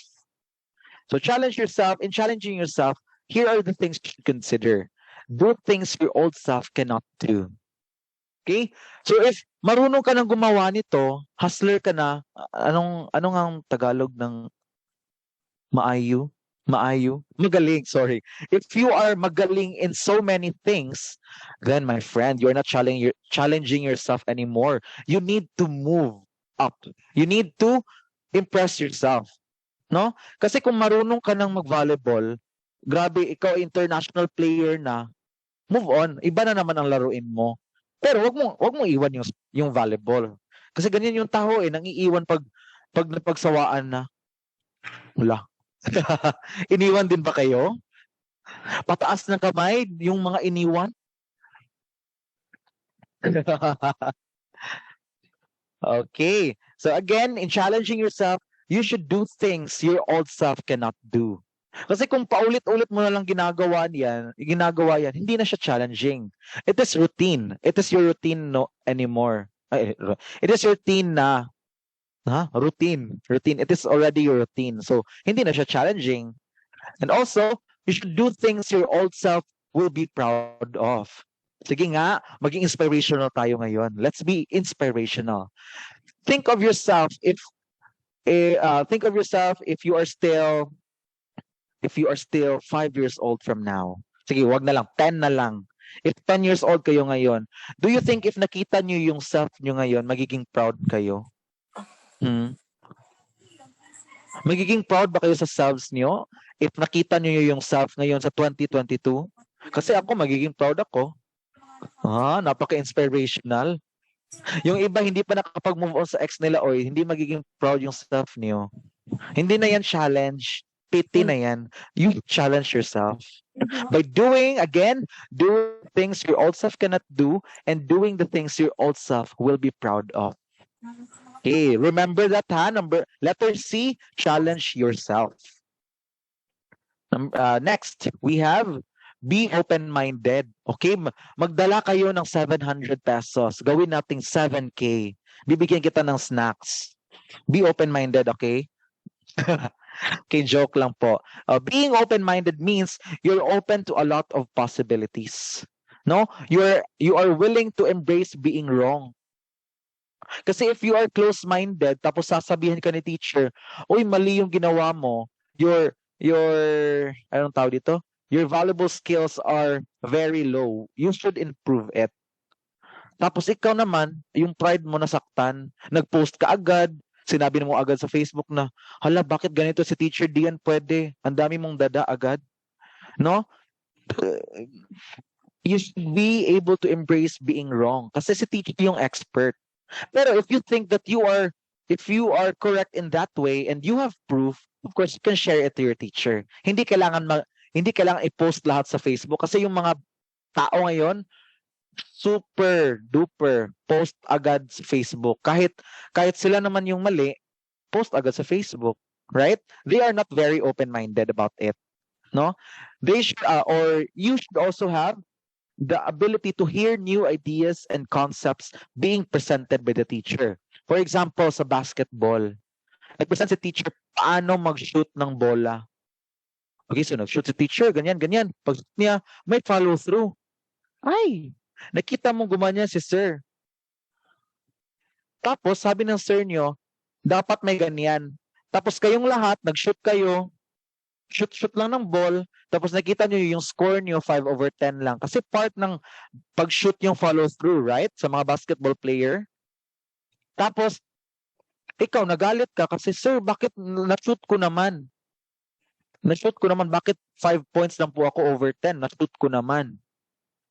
So, challenge yourself. In challenging yourself, here are the things you should consider. Do things your old self cannot do. Okay? So, if marunong ka nang gumawa nito, hustler ka na, anong ang Tagalog ng maayu? Magaling, sorry. If you are magaling in so many things, then my friend, you're not challenging yourself anymore. You need to move up. You need to impress yourself. No? Kasi kung marunong ka ng mag-volleyball, grabe, ikaw international player na, move on. Iba na naman ang laruin mo. Pero wag mo iwan yung volleyball. Kasi ganyan yung tao nangiiwan pag napagsawaan na. Wala. Iniwan din ba kayo? Pataas ng kamay yung mga iniwan? Okay. So again, in challenging yourself, you should do things your old self cannot do. Kasi kung paulit-ulit mo na lang ginagawa yan, hindi na siya challenging. It is routine. It is your routine no anymore. It is your routine na routine. It is already your routine. So, hindi na siya challenging. And also, you should do things your old self will be proud of. Sige nga, maging inspirational tayo ngayon. Let's be inspirational. Think of yourself if you are still 5 years old from now. Sige, wag na lang, 10 na lang. If 10 years old kayo ngayon, do you think if nakita nyo yung self nyo ngayon, magiging proud kayo? Magiging proud ba kayo sa selves nyo? If nakita nyo yung self ngayon sa 2022? Kasi ako, magiging proud ako. Napaka-inspirational. Yung iba, hindi pa nakapag-move on sa ex nila, hindi magiging proud yung self nyo. Hindi na yan challenge. Pity na yan. You challenge yourself. By doing things your old self cannot do and doing the things your old self will be proud of. Okay, remember that, letter C, challenge yourself. Next, we have be open-minded. Okay, magdala kayo ng 700 pesos. Gawin nating 7K. Bibigyan kita ng snacks. Be open-minded, okay? Okay, joke lang po. Being open-minded means you're open to a lot of possibilities. No? You are willing to embrace being wrong. Kasi if you are close-minded, tapos sasabihin ka ni teacher, mali yung ginawa mo, your anong tawag dito? Your valuable skills are very low. You should improve it. Tapos ikaw naman, yung pride mo nasaktan, nag-post ka agad, sinabi mo agad sa Facebook na, hala, bakit ganito si Teacher Dian pwede? Ang dami mong dada agad. No? You should be able to embrace being wrong. Kasi si teacher yung expert. Pero if you think that if you are correct in that way and you have proof, of course, you can share it to your teacher. Hindi kailangan i-post lahat sa Facebook kasi yung mga tao ngayon, super duper post agad sa Facebook. Kahit sila naman yung mali, post agad sa Facebook, right? They are not very open-minded about it. No? They should or you should also have the ability to hear new ideas and concepts being presented by the teacher. For example, sa basketball, nag-present si teacher paano mag-shoot ng bola. Okay, so nag-shoot si teacher, ganyan. Pag niya, may follow-through. Ay, nakita mong gumanyan si sir. Tapos, sabi ng sir nyo, dapat may ganyan. Tapos kayong lahat, nag-shoot kayo, shoot lang ng ball, tapos nakita nyo yung score nyo, 5/10 lang. Kasi part ng pag-shoot yung follow-through, right? Sa mga basketball player. Tapos, ikaw, nagalit ka kasi, sir, bakit na-shoot ko naman? Bakit 5 points lang po ako over 10? Na-shoot ko naman.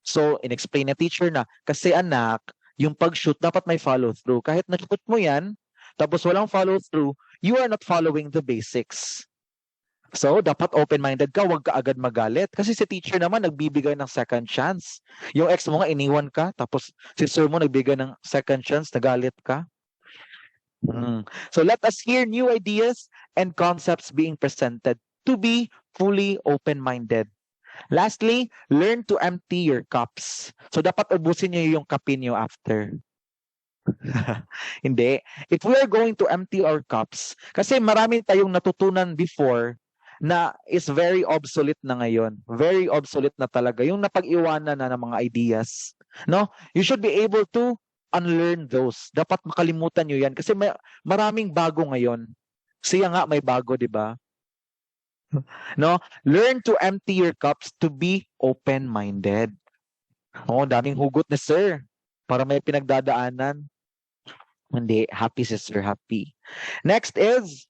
So, in-explain na teacher na, kasi anak, yung pag-shoot, dapat may follow-through. Kahit na-shoot mo yan, tapos walang follow-through, you are not following the basics. So, dapat open-minded ka, huwag ka agad magalit. Kasi si teacher naman, nagbibigay ng second chance. Yung ex mo nga, iniwan ka, tapos si sir mo nagbigay ng second chance, nagalit ka. So, let us hear new ideas and concepts being presented to be fully open-minded. Lastly, learn to empty your cups. So, dapat ubusin niyo yung kape niyo after. Hindi. If we are going to empty our cups, kasi marami tayong natutunan before na is very obsolete na ngayon. Very obsolete na talaga. Yung napag-iwanan na ng mga ideas. No? You should be able to unlearn those. Dapat makalimutan nyo yan. Kasi maraming bago ngayon. Siya nga may bago, di ba? No? Learn to empty your cups to be open-minded. Oh, daming hugot ni sir. Para may pinagdadaanan. Hindi, happy sister, happy. Next is,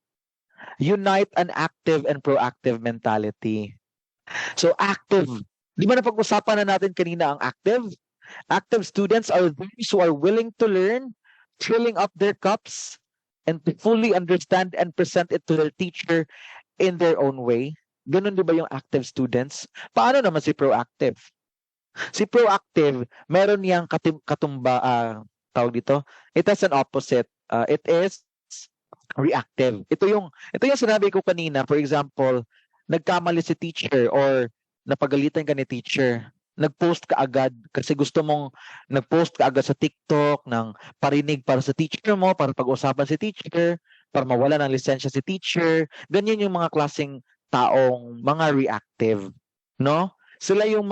unite an active and proactive mentality. So active. Di ba napag-usapan na natin kanina ang active? Active students are those who are willing to learn, filling up their cups, and to fully understand and present it to their teacher in their own way. Ganun di ba yung active students? Paano naman si proactive? Si proactive, meron niyang tawag dito, it has an opposite. It is reactive. Ito yung sinabi ko kanina. For example, nagkamali si teacher or napagalitan ka ni teacher. Nag-post ka agad kasi gusto mong nag-post ka agad sa TikTok ng parinig para sa teacher mo, para pag-usapan si teacher, para mawala ng lisensya si teacher. Ganyan yung mga klaseng taong mga reactive, no? Sila yung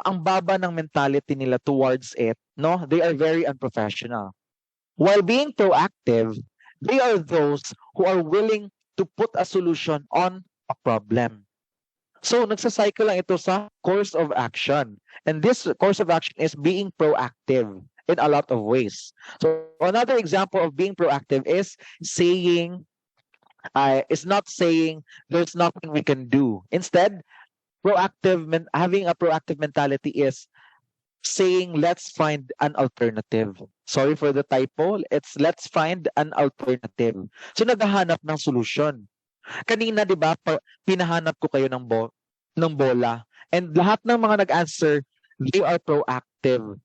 ang baba ng mentality nila towards it, no? They are very unprofessional. While being proactive, they are those who are willing to put a solution on a problem. So, nagsacycle lang ito sa course of action. And this course of action is being proactive in a lot of ways. So, another example of being proactive is not saying there's nothing we can do. Instead, having a proactive mentality is saying let's find an alternative. Sorry for the typo. It's let's find an alternative. So naghahanap ng solution. Kanina 'di ba, pinahanap ko kayo ng bola and lahat ng mga nag-answer, they are proactive.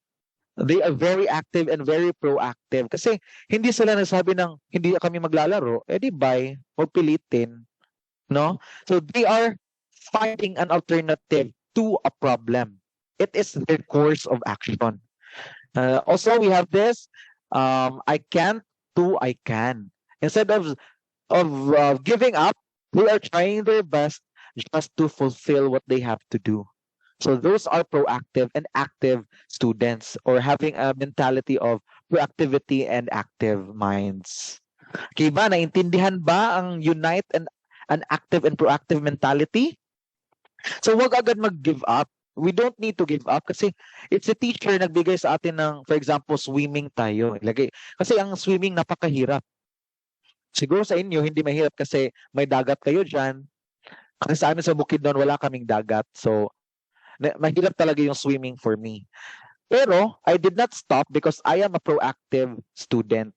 They are very active and very proactive kasi hindi sila nagsabi ng hindi kami maglalaro, di bye, huwag pilitin, no? So they are finding an alternative to a problem. It is their course of action. Also, we have this, I can't to I can. Instead of giving up, they are trying their best just to fulfill what they have to do. So those are proactive and active students or having a mentality of proactivity and active minds. Okay ba? Naintindihan ba ang unite and an active and proactive mentality? So wag agad mag-give up. We don't need to give up kasi it's a teacher nagbigay sa atin ng, for example, swimming tayo. Kasi ang swimming napakahirap. Siguro sa inyo hindi mahirap kasi may dagat kayo dyan. Kasi sa amin sa Bukidnon wala kaming dagat. So mahirap talaga yung swimming for me. Pero I did not stop because I am a proactive student.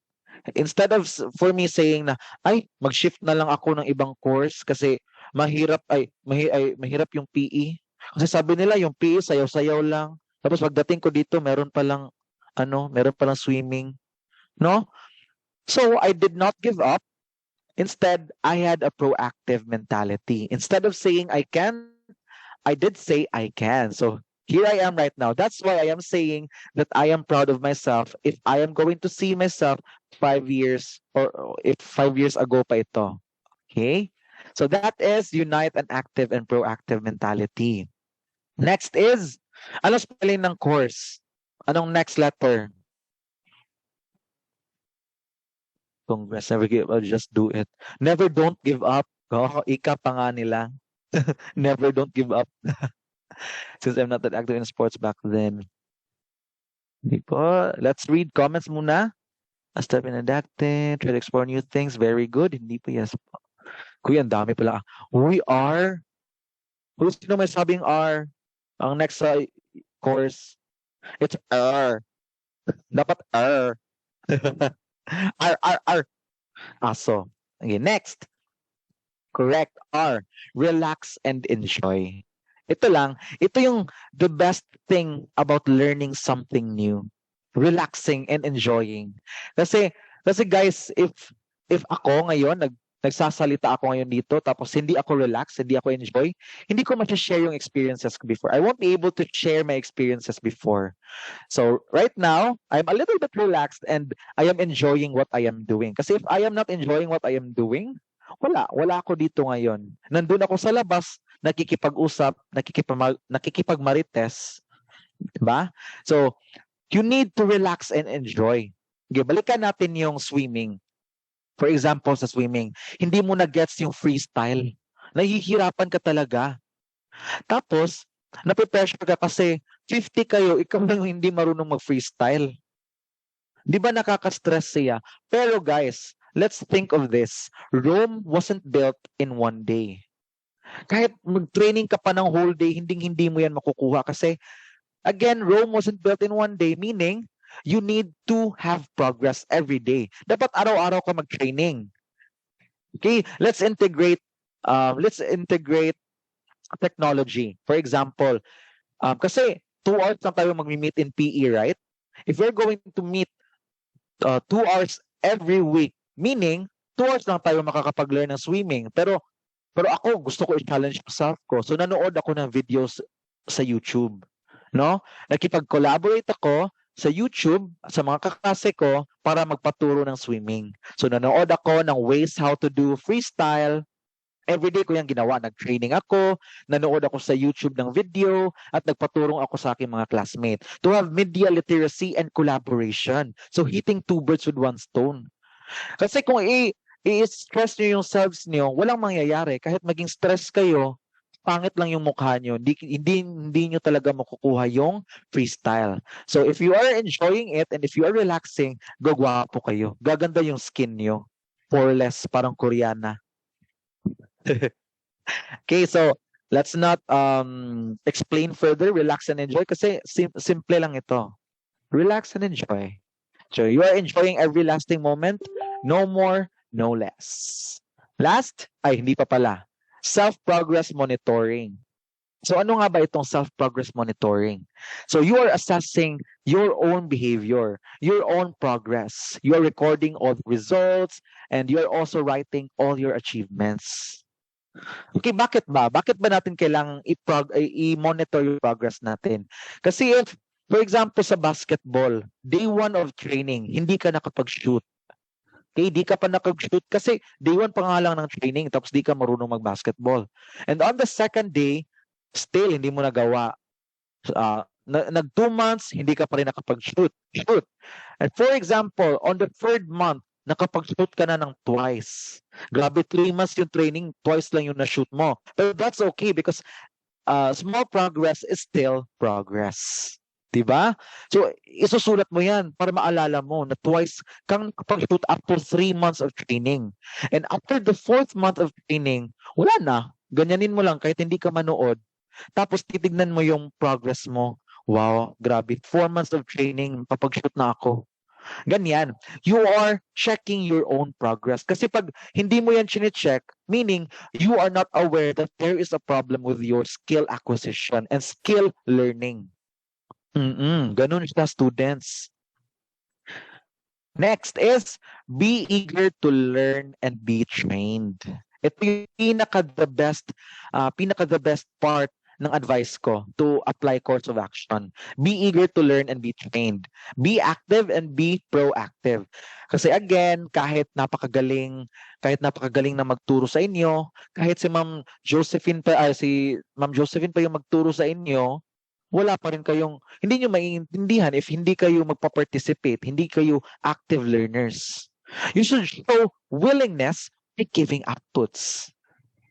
Instead of for me saying na mag-shift na lang ako ng ibang course kasi mahirap yung PE. Kasi sabi nila yung PE sayaw-sayaw lang. Tapos pagdating ko dito meron pa lang swimming, no? So I did not give up. Instead, I had a proactive mentality. Instead of saying I can, I did say I can. So here I am right now. That's why I am saying that I am proud of myself if I am going to see myself 5 years or if 5 years ago pa ito. Okay? So that is unite an active and proactive mentality. Next is, ano spelling ng course? Anong next letter? Congress, never give up, just do it. Never don't give up. Ika pa nga nila. Never don't give up. Since I'm not that active in sports back then. Let's read comments muna. A step in adapting, try to explore new things. Very good. Hindi po, yes po. Kuya, ang dami pala. We are. Sino may sabing R? Ang next course. It's R. Dapat R. R. So. Okay, next. Correct. R. Relax and enjoy. Ito yung the best thing about learning something new. Relaxing and enjoying. Kasi guys, if ako ngayon, nagsasalita ako ngayon dito, tapos hindi ako relax, hindi ako enjoy, hindi ko ma-share yung experiences ko before. I won't be able to share my experiences before. So right now, I'm a little bit relaxed and I am enjoying what I am doing. Kasi if I am not enjoying what I am doing, wala ako dito ngayon. Nandun ako sa labas, nakikipag-usap, nakikipagmarites, diba? So, you need to relax and enjoy. Okay, balikan natin yung swimming. For example, sa swimming, hindi mo na gets yung freestyle. Nahihirapan ka talaga. Tapos, nape-pressure ka kasi 50 kayo, ikaw lang yung hindi marunong mag-freestyle. Di ba nakaka-stress siya? Pero guys, let's think of this. Rome wasn't built in one day. Kahit mag-training ka pa ng whole day, hindi mo yan makukuha kasi again, Rome wasn't built in one day, meaning you need to have progress every day. Dapat araw-araw ka mag-training. Okay, let's integrate technology. For example, kasi 2 hours lang tayo mag-meet in PE, right? If we're going to meet 2 hours every week, meaning 2 hours lang tayo makakapag-learn ng swimming. Pero ako, gusto ko i-challenge myself ko. So nanood ako ng videos sa YouTube. No? Nakipag-collaborate ako sa YouTube sa mga kaklase ko para magpaturo ng swimming. So nanood ako ng ways how to do freestyle. Everyday ko yung ginawa. Nag-training ako, nanood ako sa YouTube ng video, at nagpaturong ako sa aking mga classmates to have media literacy and collaboration. So hitting 2 birds with 1 stone. Kasi kung i-stress nyo yung selves nyo, walang mangyayari. Kahit maging stress kayo, pangit lang yung mukha nyo. Hindi nyo talaga makukuha yung freestyle. So if you are enjoying it and if you are relaxing, gagwapo kayo. Gaganda yung skin nyo. Poreless, parang Koreana. Okay, so let's not explain further. Relax and enjoy kasi simple lang ito. Relax and enjoy. So you are enjoying every lasting moment. No more, no less. Last, hindi pa pala. Self-progress monitoring. So ano nga ba itong self-progress monitoring? So you are assessing your own behavior, your own progress. You are recording all the results and you are also writing all your achievements. Okay, bakit ba? Bakit ba natin kailangang i-monitor yung progress natin? Kasi if, for example, sa basketball, day 1 of training, hindi ka nakapag-shoot. Okay, di ka pa nakapag-shoot kasi day 1 pa nga lang ng training tapos di ka marunong mag-basketball. And on the second day, still hindi mo nagawa. Nag 2 months, hindi ka pa rin nakapag-shoot. And for example, on the 3rd month, nakapag-shoot ka na ng twice. Grabe, 3 months yung training, twice lang yung na-shoot mo. But that's okay because small progress is still progress. Diba? So, isusulat mo yan para maalala mo na twice kang nakapag-shoot after 3 months of training. And after the 4th month of training, wala na. Ganyanin mo lang kahit hindi ka manood. Tapos titignan mo yung progress mo. Wow, grabe. 4 months of training, papag-shoot na ako. Ganyan. You are checking your own progress. Kasi pag hindi mo yan chine-check, meaning you are not aware that there is a problem with your skill acquisition and skill learning. Ganun siya, students. Next is be eager to learn and be trained. Ito yung pinaka-the best part ng advice ko to apply course of action. Be eager to learn and be trained. Be active and be proactive. Kasi again, kahit napakagaling na magturo sa inyo, kahit si Ma'am Josephine pa yung magturo sa inyo, wala pa rin kayong, hindi nyo maiintindihan if hindi kayo magpa-participate, hindi kayo active learners. You should show willingness by giving outputs.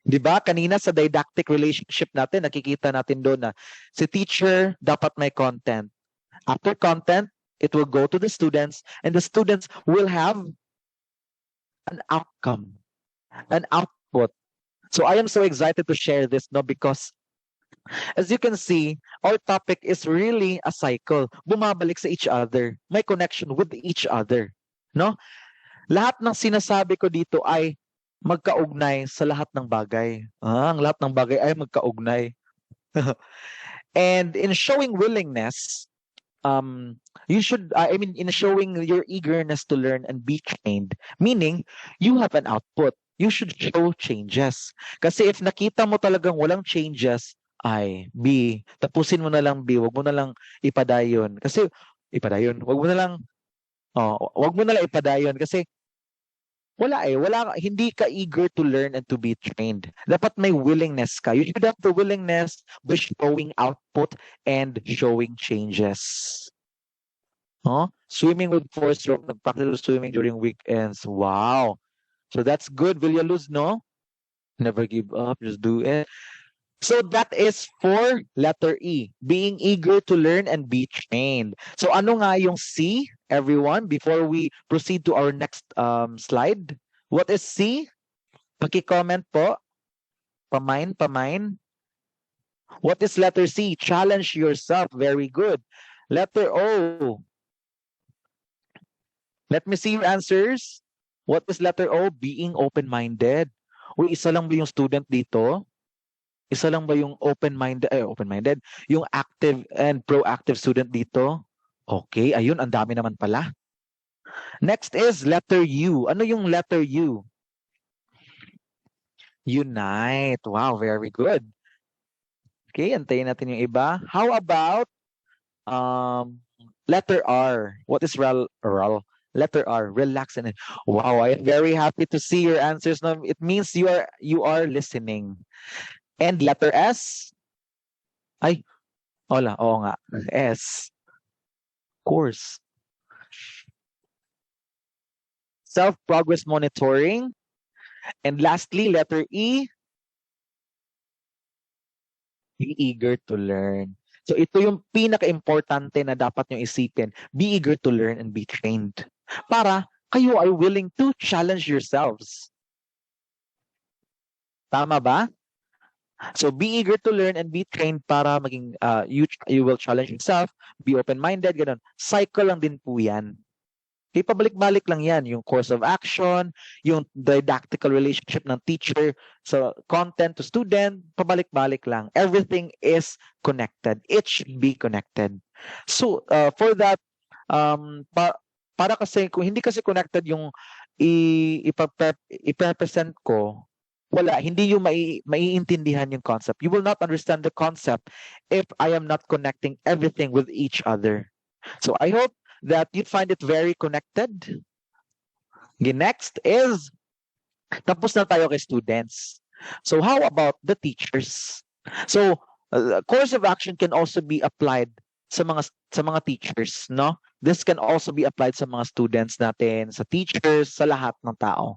Diba? Kanina sa didactic relationship natin, nakikita natin doon na si teacher dapat may content. After content, it will go to the students and the students will have an outcome, an output. So I am so excited to share this because as you can see, our topic is really a cycle. Bumabalik sa each other. May connection with each other. No? Lahat ng sinasabi ko dito ay magkaugnay sa lahat ng bagay. Ang lahat ng bagay ay magkaugnay. And in showing willingness, in showing your eagerness to learn and be trained, meaning you have an output. You should show changes. Kasi if nakita mo talagang walang changes, tapusin mo na lang B, wag mo na lang ipadayon. Kasi wag mo na lang ipadayon kasi hindi ka eager to learn and to be trained. Dapat may willingness ka. You should have the willingness by showing output and showing changes. Swimming with 4-stroke, nag-practice swimming during weekends. Wow. So that's good. Will you lose? No? Never give up. Just do it. So that is for letter E, being eager to learn and be trained. So ano nga yung C, everyone, before we proceed to our next slide? What is C? Paki-comment po. Pamain. What is letter C? Challenge yourself. Very good. Letter O. Let me see your answers. What is letter O? Being open-minded. Uy, isa lang ba yung student dito? Isa lang ba yung open-minded, yung active and proactive student dito? Okay, ayun, ang dami naman pala. Next is letter U. Ano yung letter U? Unite. Wow, very good. Okay, antayin natin yung iba. How about letter R? What is letter R? Relax and wow, I'm very happy to see your answers. No, it means you are listening. And letter S? Ay, oo nga. S. Course. Self-progress monitoring. And lastly, letter E. Be eager to learn. So ito yung pinaka-importante na dapat nyo isipin. Be eager to learn and be trained. Para kayo are willing to challenge yourselves. Tama ba? So be eager to learn and be trained para maging you will challenge yourself, be open-minded, ganun. Cycle lang din po yan. Okay, pabalik-balik lang yan. Yung course of action, yung didactical relationship ng teacher sa content to student, pabalik-balik lang. Everything is connected. It should be connected. So for that, para kasi, kung hindi kasi connected yung ipapresent ko, wala, hindi yung maiintindihan yung concept. You will not understand the concept if I am not connecting everything with each other. So I hope that you find it very connected. Okay, next is, tapos na tayo kay students. So how about the teachers? So course of action can also be applied sa mga teachers, no? This can also be applied sa mga students natin, sa teachers, sa lahat ng tao.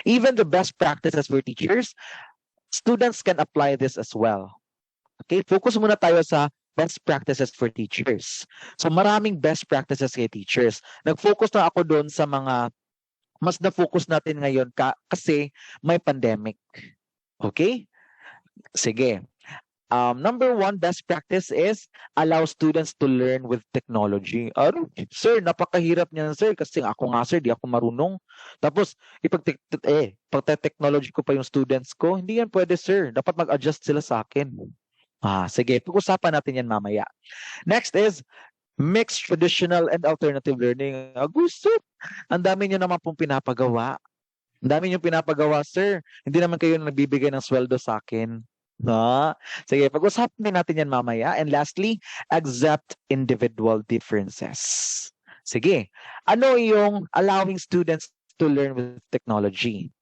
Even the best practices for teachers, students can apply this as well. Okay, focus muna tayo sa best practices for teachers. So maraming best practices kay teachers. Nag-focus na ako doon sa mga mas na-focus natin ngayon kasi may pandemic. Okay? Sige. Number 1 best practice is allow students to learn with technology. Sir, napakahirap niyan, sir, kasi ako nga, sir, di ako marunong. Tapos, pag-technology ko pa yung students ko, hindi yan pwede, sir. Dapat mag-adjust sila sa akin. Sige, pag-usapan natin yan mamaya. Next is mixed traditional and alternative learning. Gusto. Ang dami niyo naman pong pinapagawa. Ang dami niyo pinapagawa, sir. Hindi naman kayo nagbibigay ng sweldo sa akin. No? Sige, pag-usapan natin yan mamaya. And lastly, accept individual differences. Sige, ano yung allowing students to learn with technology?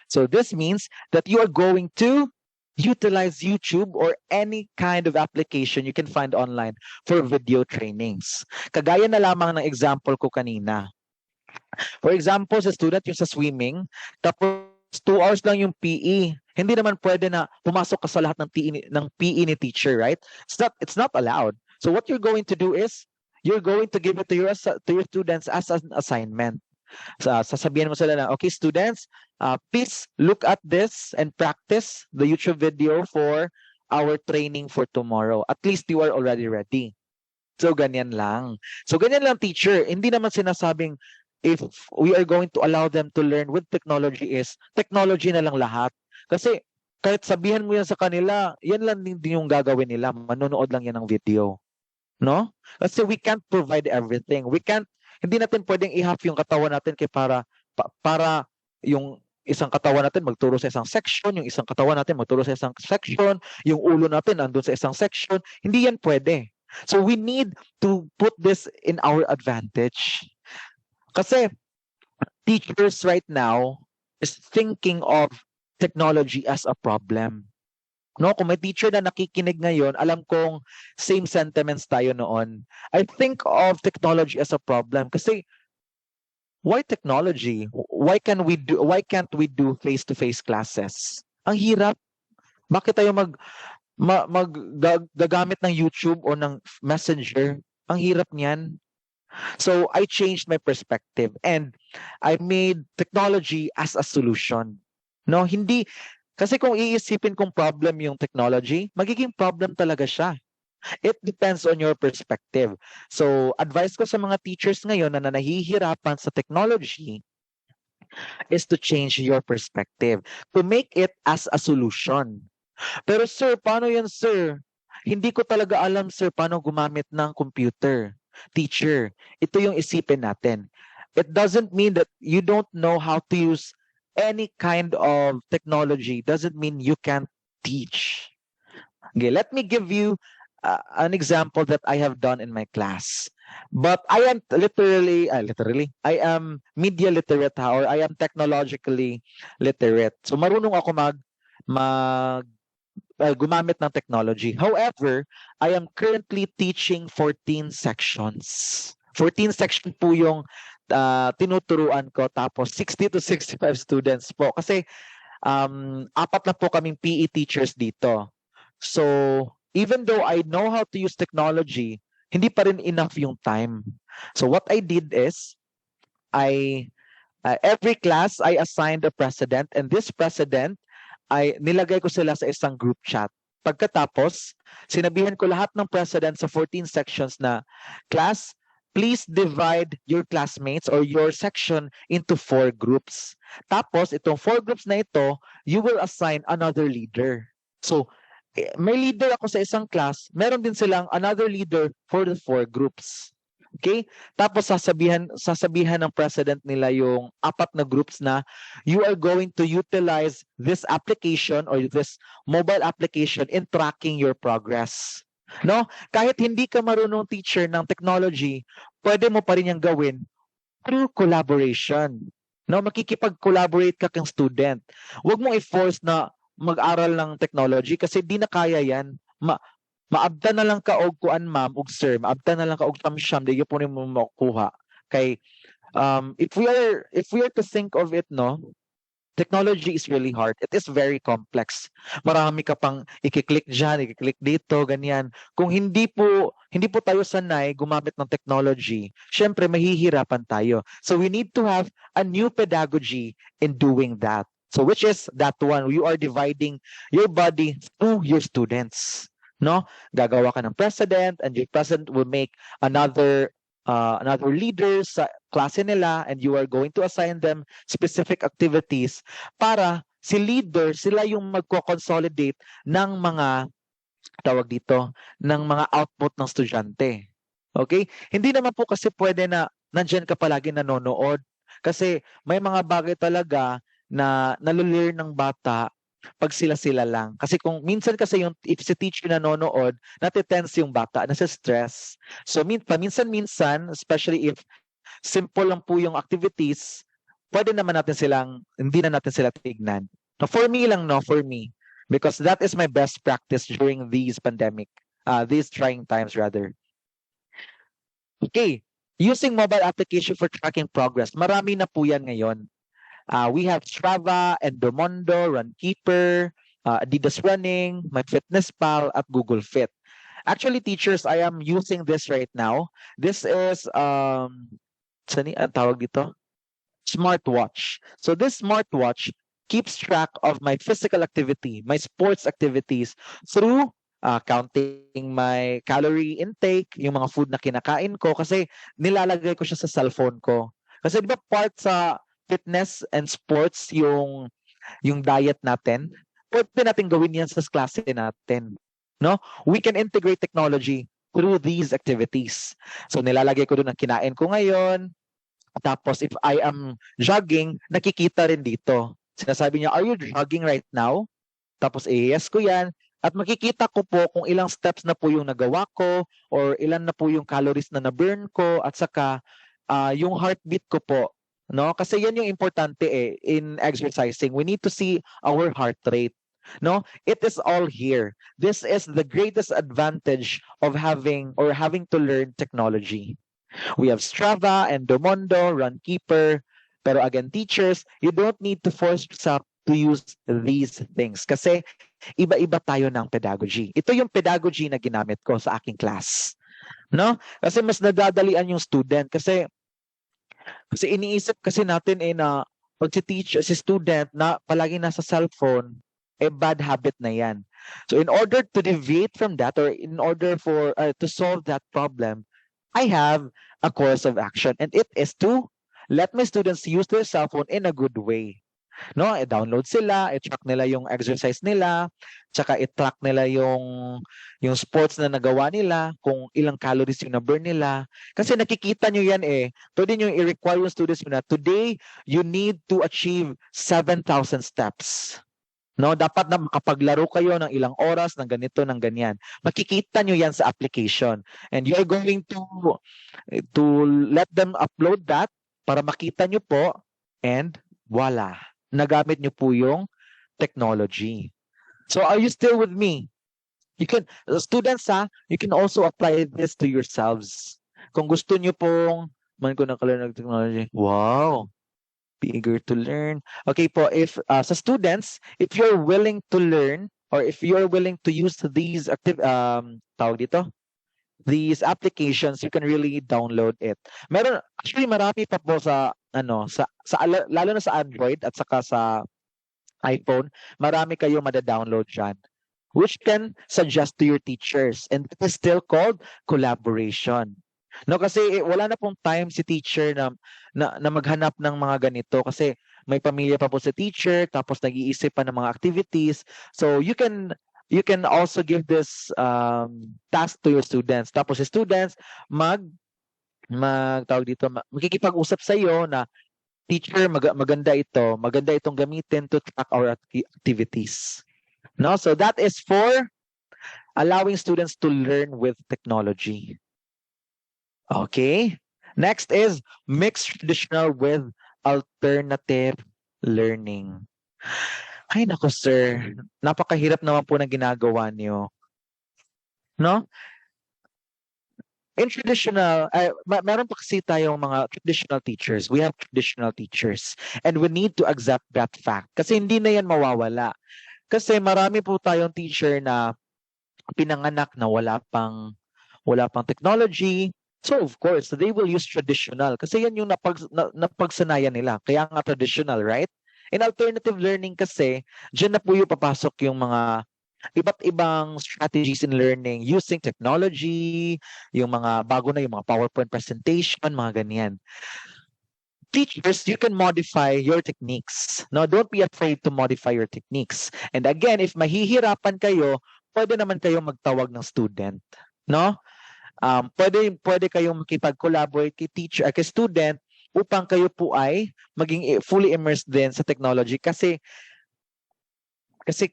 So this means that you are going to utilize YouTube or any kind of application you can find online for video trainings. Kagaya na lamang ng example ko kanina. For example, sa student yung sa swimming, tapos 2 hours lang yung PE. Hindi naman pwede na pumasok ka sa lahat ng PE ni teacher, right? It's not allowed. So what you're going to do is you're going to give it to your students as an assignment. Sasabihin mo sila na, okay, students, please look at this and practice the YouTube video for our training for tomorrow. At least you are already ready. So ganyan lang. So ganyan lang, teacher. Hindi naman sinasabing if we are going to allow them to learn with technology is technology na lang lahat. Kasi kahit sabihan mo yan sa kanila, yan lang din yung gagawin nila. Manonood lang yan ng video. No? Kasi we can't provide everything. Hindi natin pwedeng i-half yung katawan natin para yung isang katawan natin magturo sa isang section, yung isang katawan natin magturo sa isang section, yung ulo natin nandun sa isang section. Hindi yan pwede. So we need to put this in our advantage. Kasi teachers right now is thinking of technology as a problem. No, kung may teacher na nakikinig ngayon, alam kong same sentiments tayo noon. I think of technology as a problem kasi why technology? Why can't we do face-to-face classes? Ang hirap. Bakit tayo gagamit ng YouTube o ng Messenger? Ang hirap niyan. So I changed my perspective and I made technology as a solution. No, hindi kasi kung iisipin kong problem yung technology, magiging problem talaga siya. It depends on your perspective. So advice ko sa mga teachers ngayon na nahihirapan sa technology is to change your perspective, to make it as a solution. Pero sir, paano yan sir? Hindi ko talaga alam sir paano gumamit ng computer. Teacher, ito yung isipin natin. It doesn't mean that you don't know how to use any kind of technology. Doesn't mean you can't teach. Okay, let me give you an example that I have done in my class. But I am I am media literate or I am technologically literate. So marunong ako gumamit ng technology. However, I am currently teaching 14 sections. 14 section po yung tinuturuan ko, tapos 60 to 65 students po. Kasi apat na po kaming PE teachers dito. So, even though I know how to use technology, hindi pa rin enough yung time. So what I did is, every class, I assigned a president, and this president, ay nilagay ko sila sa isang group chat. Pagkatapos, sinabihan ko lahat ng president sa 14 sections na, class, please divide your classmates or your section into 4 groups. Tapos, itong 4 groups na ito, you will assign another leader. So, may leader ako sa isang class, meron din silang another leader for the 4 groups. Okay? Tapos sasabihan ng president nila yung apat na groups na you are going to utilize this application or this mobile application in tracking your progress. No? Kahit hindi ka marunong teacher ng technology, pwede mo pa rin yung gawin through collaboration. No? Makikipag-collaborate ka kang student. Huwag mong i-force na mag-aral ng technology kasi di na kaya yan. Maabda na lang ka og kuan ma'am og sir, maabda na lang ka og tamsyam di po nimo makuha. Kay if we are to think of it, no, technology is really hard. It is very complex. Marami ka pang i-click diyan, i-click dito, ganyan. Kung hindi po tayo sanay gumamit ng technology, syempre mahihirapan tayo. So we need to have a new pedagogy in doing that. So which is that one, you are dividing your body through your students. No, gagawa ka ng president, and your president will make another leader sa klase nila, and you are going to assign them specific activities para si leader sila yung magko-consolidate ng mga ng mga output ng estudyante. Okay? Hindi naman po kasi pwede na nandiyan ka palagi nanonood kasi may mga bagay talaga na nalulearn ng bata pag sila lang. Kasi kung minsan kasi if si teacher nanonood, natitense yung bata, nasa-stress. So paminsan-minsan, especially if simple lang po yung activities, pwede naman hindi na natin sila tignan. No, for me lang, no, for me. Because that is my best practice during these trying times rather. Okay, using mobile application for tracking progress. Marami na po yan ngayon. We have Strava, Endomondo, Runkeeper, Adidas Running, MyFitnessPal, at Google Fit. Actually, teachers, I am using this right now. This is, tawag dito? Smartwatch. So this smartwatch keeps track of my physical activity, my sports activities through counting my calorie intake, yung mga food na kinakain ko, kasi nilalagay ko siya sa cellphone ko. Kasi di ba part sa fitness and sports yung diet natin, pwede natin gawin yan sa klase natin. No? We can integrate technology through these activities. So nilalagay ko doon ang kinain ko ngayon. Tapos if I am jogging, nakikita rin dito. Sinasabi niya, are you jogging right now? Tapos yes ko yan. At makikita ko po kung ilang steps na po yung nagawa ko or ilan na po yung calories na na-burn ko at saka yung heartbeat ko po. No? Kasi yan yung importante in exercising. We need to see our heart rate. No? It is all here. This is the greatest advantage of having to learn technology. We have Strava and Domondo, Runkeeper. Pero again, teachers, you don't need to force yourself to use these things kasi iba-iba tayo ng pedagogy. Ito yung pedagogy na ginamit ko sa aking class. No? Kasi mas nadadalian yung student kasi iniisip kasi natin na pag si student na palagi nasa cellphone, bad habit na yan. So in order to deviate from that or in order for to solve that problem, I have a course of action and it is to let my students use their cell phone in a good way. No, i-download sila, i-track nila yung exercise nila, tsaka i-track nila yung sports na nagawa nila, kung ilang calories yung na-burn nila. Kasi nakikita nyo yan pwede nyo i-require yung students na today, you need to achieve 7,000 steps. No, dapat na makapaglaro kayo ng ilang oras ng ganito ng ganyan. Makikita nyo yan sa application. And you're going to let them upload that para makita nyo po and voila, nagamit nyo po yung technology. So are you still with me? You can, students you can also apply this to yourselves. Kung gusto nyo pong man ko ng technology. Wow. Be eager to learn. Okay po, if sa students, if you're willing to learn or if you're willing to use these these applications, you can really download it. Actually marami pa po sa lalo na sa Android at saka sa iPhone, marami kayo mada-download dyan, which can suggest to your teachers, and it is still called collaboration. No, kasi wala na pong time si teacher na maghanap ng mga ganito kasi may pamilya pa po si teacher tapos nag-iisip pa ng mga activities. So you can also give this task to your students. Tapos si students makikipag-usap sa iyo na teacher, maganda itong gamitin to track our activities. No, so that is for allowing students to learn with technology. Okay, next is mixed traditional with alternative learning. Ay nako sir, napakahirap naman po ng ginagawa niyo. No? In traditional, meron pa kasi tayong mga traditional teachers. We have traditional teachers and we need to accept that fact kasi hindi na yan mawawala. Kasi marami po tayong teacher na pinanganak na wala pang technology. So of course, they will use traditional kasi yan yung napagsanayan nila. Kaya nga traditional, right? In alternative learning kasi, dyan na po yung papasok yung mga iba't ibang strategies in learning using technology, yung mga bago na yung mga PowerPoint presentation, mga ganyan. Teachers, you can modify your techniques. No, don't be afraid to modify your techniques. And again, if mahihirapan kayo, pwede naman kayo magtawag ng student. No? Pwede kayong makipag-collaborate kay student upang kayo po ay maging fully immersed din sa technology kasi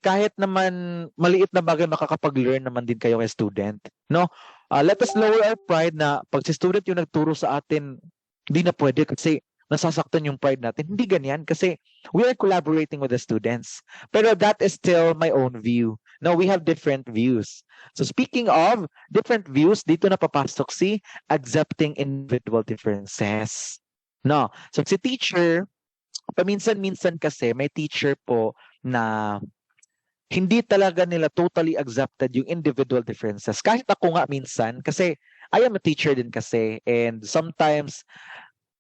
kahit naman maliit na bagay makakapag-learn naman din kayo kay student. No? Let us lower our pride na pag si student yung nagturo sa atin, hindi na pwede kasi nasasaktan yung pride natin. Hindi ganyan kasi we are collaborating with the students. Pero that is still my own view. Now, we have different views. So speaking of different views, dito na papasok si accepting individual differences. No. So si teacher, paminsan-minsan kasi may teacher po na hindi talaga nila totally accepted yung individual differences. Kahit ako nga minsan, kasi I am a teacher din kasi and sometimes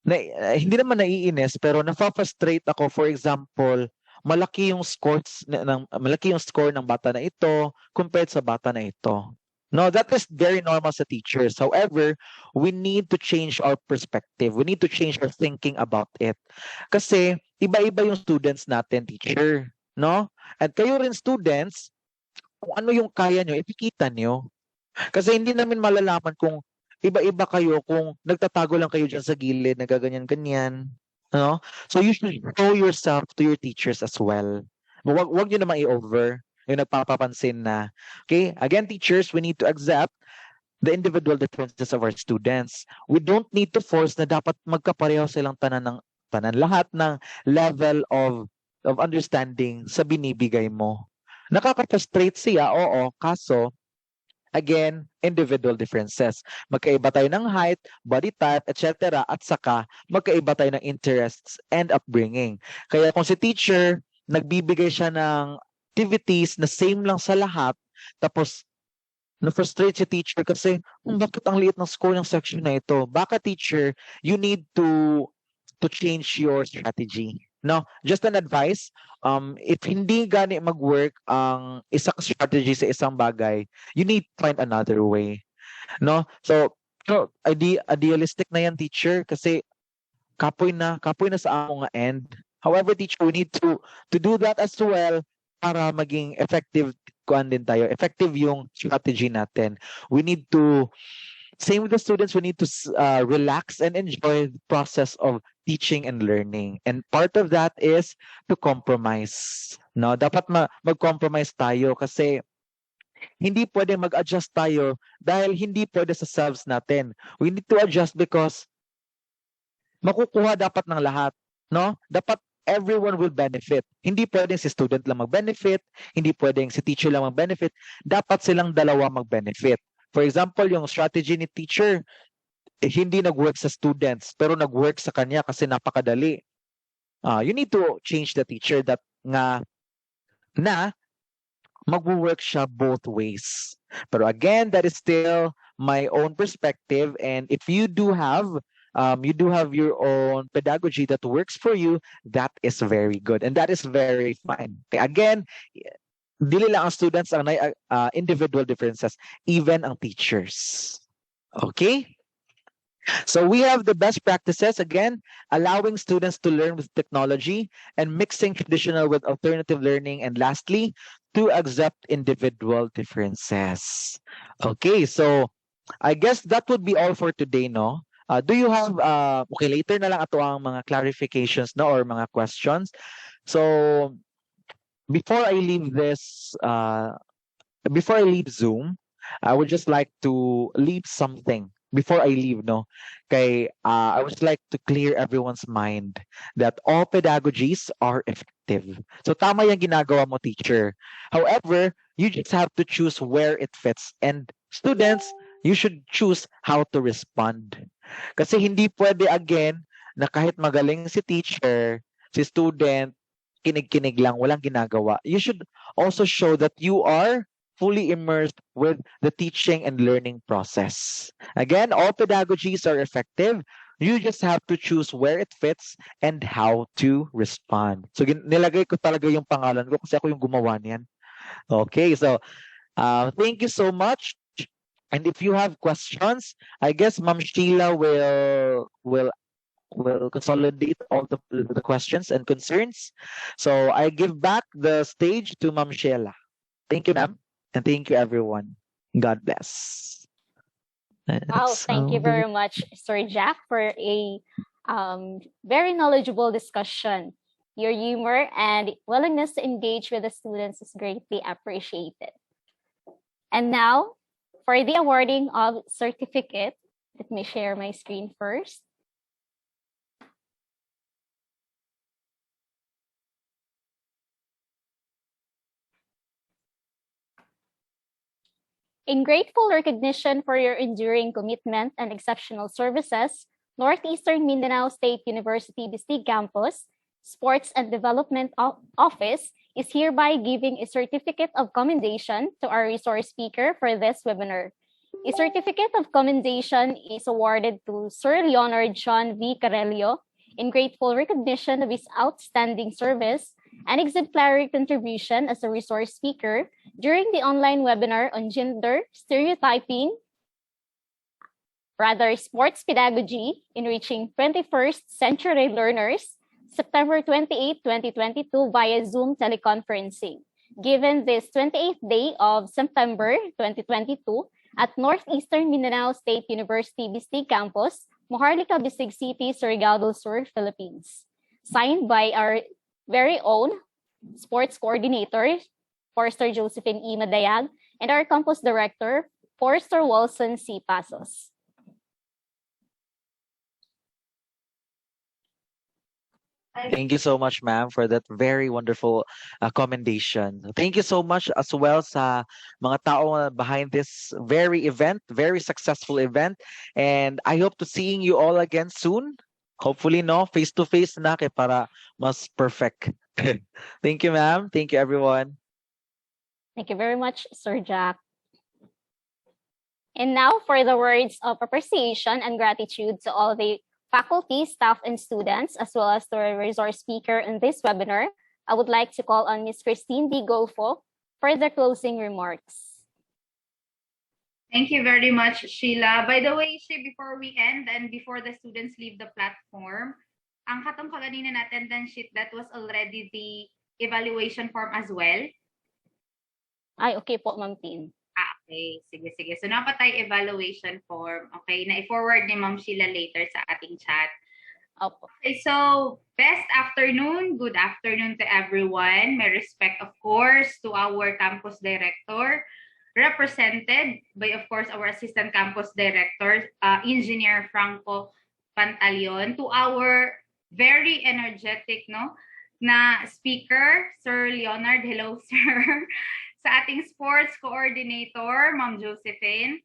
hindi naman naiinis pero nafa-frustrate ako. For example, malaki yung score ng bata na ito compared sa bata na ito. No, that is very normal sa teachers. However, we need to change our perspective. We need to change our thinking about it. Kasi iba-iba yung students natin, teacher, no? At kayo rin students, kung ano yung kaya nyo, ipikita nyo. Kasi hindi namin malalaman kung iba-iba kayo kung nagtatago lang kayo dyan sa gilid, nagaganyan-ganyan. No? So you should show yourself to your teachers as well. Wag nyo naman i-over yung nagpapapansin na. Okay? Again, teachers, we need to accept the individual differences of our students. We don't need to force na dapat magkapareho silang tanan lahat ng level of understanding sa binibigay mo. Nakaka-frustrate siya, oo, kaso Again, individual differences. Magkaiba tayo ng height, body type, etc. At saka, magkaiba tayo ng interests and upbringing. Kaya kung si teacher, nagbibigay siya ng activities na same lang sa lahat, tapos na-frustrate si teacher kasi, bakit ang liit ng score ng section na ito? Baka teacher, you need to change your strategy. No, just an advice, if hindi gani mag-work ang isang strategy sa isang bagay, you need to find another way. No? So, idealistic na yan, teacher, kasi kapoy na sa amo nga end. However, teacher, we need to do that as well para maging effective effective yung strategy natin. We need to, same with the students, we need to relax and enjoy the process of teaching and learning. And part of that is to compromise. No, dapat mag-compromise tayo kasi hindi pwede mag-adjust tayo dahil hindi pwede sa selves natin. We need to adjust because makukuha dapat ng lahat, no? Dapat everyone will benefit. Hindi pwedeng si student lang mag-benefit, hindi pwedeng si teacher lang mag-benefit, dapat silang dalawa mag-benefit. For example, yung strategy ni teacher, hindi nag-work sa students, pero nag-work sa kanya kasi napakadali. You need to change the teacher that na mag-work siya both ways. Pero again, that is still my own perspective. And if you do have your own pedagogy that works for you, that is very good. And that is very fine. Again, dili lang ang students ang individual differences, even ang teachers. Okay? So we have the best practices, again, allowing students to learn with technology and mixing traditional with alternative learning. And lastly, to accept individual differences. Okay, so I guess that would be all for today, no? Do you have, okay, later na lang ato ang mga clarifications, no, or mga questions. So before I leave before I leave Zoom, I would just like to leave something before I leave, no? I would like to clear everyone's mind that all pedagogies are effective. So tama yung ginagawa mo, teacher. However, you just have to choose where it fits. And students, you should choose how to respond. Kasi hindi pwede, again, na kahit magaling si teacher, si student, kinig-kinig lang, walang ginagawa. You should also show that you are fully immersed with the teaching and learning process. Again, all pedagogies are effective. You just have to choose where it fits and how to respond. So nilagay ko talaga yung pangalan ko kasi ako yung gumawa niyan. Okay, so thank you so much. And if you have questions, I guess Ma'am Sheila will consolidate all the questions and concerns. So I give back the stage to Ma'am Sheila. Thank you, ma'am. And thank you, everyone. God bless. Wow, thank you very much, Sir Jack, for a very knowledgeable discussion. Your humor and willingness to engage with the students is greatly appreciated. And now, for the awarding of certificate, let me share my screen first. In grateful recognition for your enduring commitment and exceptional services, Northeastern Mindanao State University Bislig Campus Sports and Development Office is hereby giving a certificate of commendation to our resource speaker for this webinar. A certificate of commendation is awarded to Sir Leonard John V. Carrillo in grateful recognition of his outstanding service and exemplary contribution as a resource speaker during the online webinar on gender stereotyping, sports pedagogy, enriching 21st century learners, September 28, 2022 via Zoom teleconferencing, given this 28th day of September 2022 at Northeastern Mindanao State University Bislig Campus, Maharlika, Bislig City, Surigao del Sur, Philippines. Signed by our very own sports coordinator, Forster Josephine E. Madayag, and our campus director, Forster Wilson C. Pasos. Thank you so much, ma'am, for that very wonderful commendation. Thank you so much as well sa mga tao behind this very successful event. And I hope to seeing you all again soon. Hopefully, no, face to face na kay para mas perfect. Thank you, ma'am. Thank you, everyone. Thank you very much, Sir Jack. And now for the words of appreciation and gratitude to all the faculty, staff, and students, as well as the resource speaker in this webinar, I would like to call on Ms. Christine D. Golfo for the closing remarks. Thank you very much, Sheila. By the way, before we end and before the students leave the platform, ang katong kanina na attendance sheet, that was already the evaluation form as well. Ay, okay po, Ma'am Tin. Okay, sige. So, napatay evaluation form. Okay, na-forward ni Ma'am Sheila later sa ating chat. Opo. Okay, so, best afternoon. Good afternoon to everyone. May respect, of course, to our campus director, represented by, of course, our assistant campus director, Engineer Franco Pantaleon, to our very energetic, na speaker, Sir Leonard. Hello, sir. Sa ating sports coordinator, Ma'am Josephine.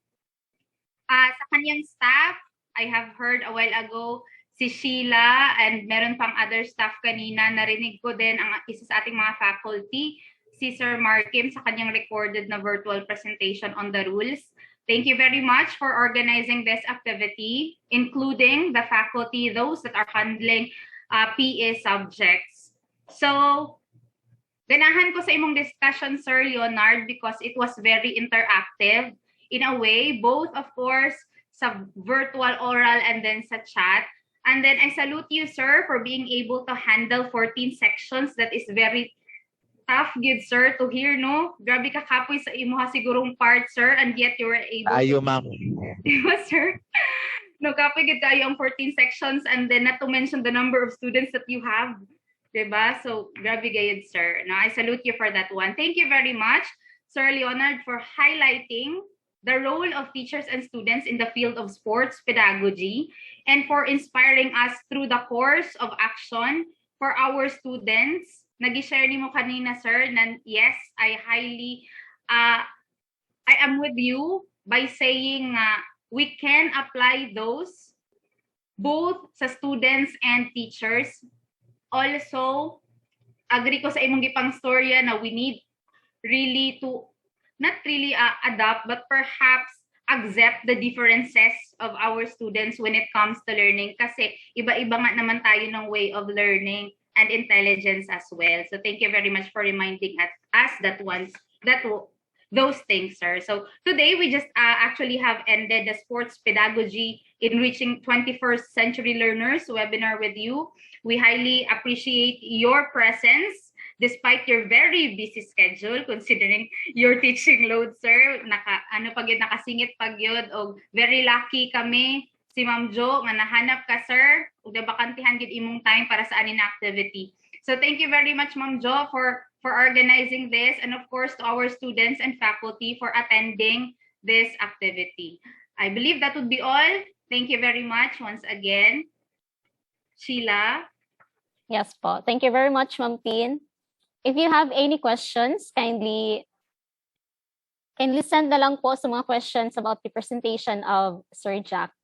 Sa kanyang staff, I have heard a while ago si Sheila and meron pang other staff kanina. Narinig ko din ang isa sa ating mga faculty, si Sir Markim, sa kanyang recorded na virtual presentation on the rules. Thank you very much for organizing this activity, including the faculty, those that are handling PA subjects. So, ganahan ko sa imong discussion, Sir Leonard, because it was very interactive in a way, both, of course, sa virtual oral and then sa chat. And then I salute you, sir, for being able to handle 14 sections. That is very tough, good, sir, to hear, no? Grabe ka kapoy sa imo ha sigurong part, sir, and yet you were able Ayo, ma'am. Diba, sir? No, kapoy gid kayo ang 14 sections, and then not to mention the number of students that you have. Diba? So, grabe gayud, sir. No, I salute you for that one. Thank you very much, Sir Leonard, for highlighting the role of teachers and students in the field of sports pedagogy and for inspiring us through the course of action for our students. Nag-share ni mo kanina, sir, na yes, I am with you by saying we can apply those both sa students and teachers. Also, agree ko sa imong gipang storya na we need really to, not really adapt, but perhaps accept the differences of our students when it comes to learning. Kasi iba-iba nga naman tayo ng way of learning and intelligence as well. So thank you very much for reminding us those things, sir. So today we just actually have ended the Sports Pedagogy Enriching 21st Century Learners webinar with you. We highly appreciate your presence despite your very busy schedule, considering your teaching load, sir. Nakasingit pag yun. O very lucky kami, si Ma'am Jo, nga nahanap ka, sir. Ug nabakantihan gid imong time para sa anin activity. So thank you very much, Ma'am Jo, for organizing this, and of course to our students and faculty for attending this activity. I believe that would be all. Thank you very much once again. Sheila? Yes po. Thank you very much, Ma'am Tin. If you have any questions, kindly send na lang po sa mga questions about the presentation of Sir Jack.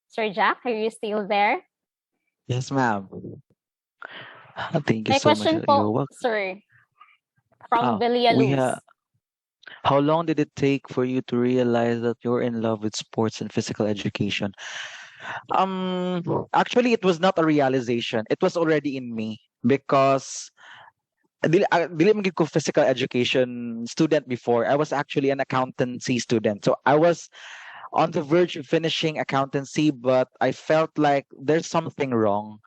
Sir Jack, are you still there? Yes, ma'am. Thank you May so question much. po, You're welcome. sir, from Villaluz. How long did it take for you to realize that you're in love with sports and physical education? Actually, it was not a realization. It was already in me because dili man gid ko physical education student before. I was actually an accountancy student. So I was on the verge of finishing accountancy, but I felt like there's something wrong.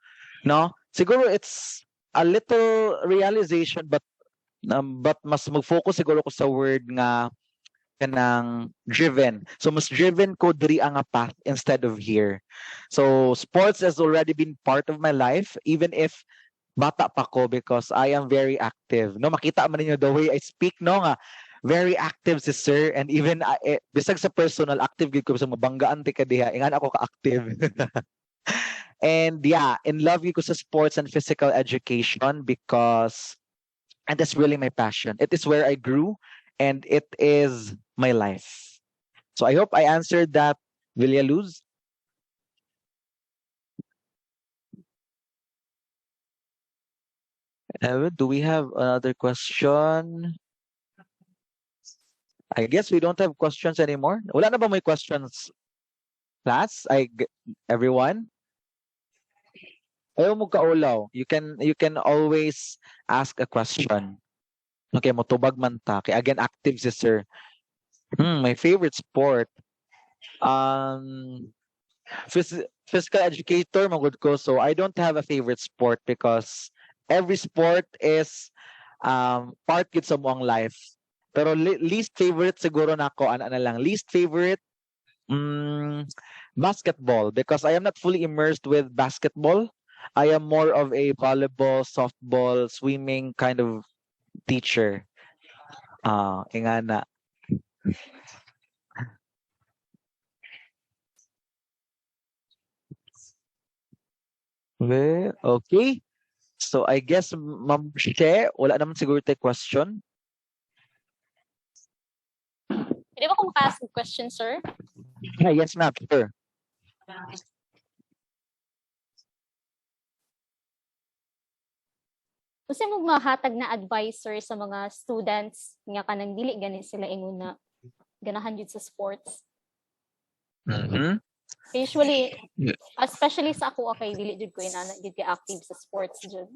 No? Siguro it's a little realization, but mas mag-focus siguro ko sa word nga kanang driven. So mas driven ko diri ang path instead of here. So sports has already been part of my life, even if bata pa ko, because I am very active. No, makita man ninyo the way I speak, no nga very active si sir, and even bisag sa personal active gid ko sa mabanggaan ti ka diha ingan ako ka active. And yeah, in love ko sa sports and physical education because and that's really my passion. It is where I grew and it is my life. So I hope I answered that, Villaluz. Do we have another question? I guess we don't have questions anymore. Wala na ba may questions, class? Everyone? Ayaw mo kaulaw. You can always ask a question. Okay, motubag man ta. Kaya again, active si sir. My favorite sport. Physical educator, magud ko. So I don't have a favorite sport because every sport is part gid sa moang life. Pero least favorite siguro nako ana na lang. Least favorite basketball because I am not fully immersed with basketball. I am more of a volleyball, softball, swimming kind of teacher. Ingana. Well, okay. So I guess Ma'am She, wala naman siguro tayo question. Pwede ba kung maka-ask ng question, sir? Yes, ma'am. Sure. Kasi mo mahatag na advisor sa mga students nga kanang dili gani sila ingon na ganahan jud sa sports. Usually, especially sa ako okay dili jud ko inana jud kay active sa sports jud.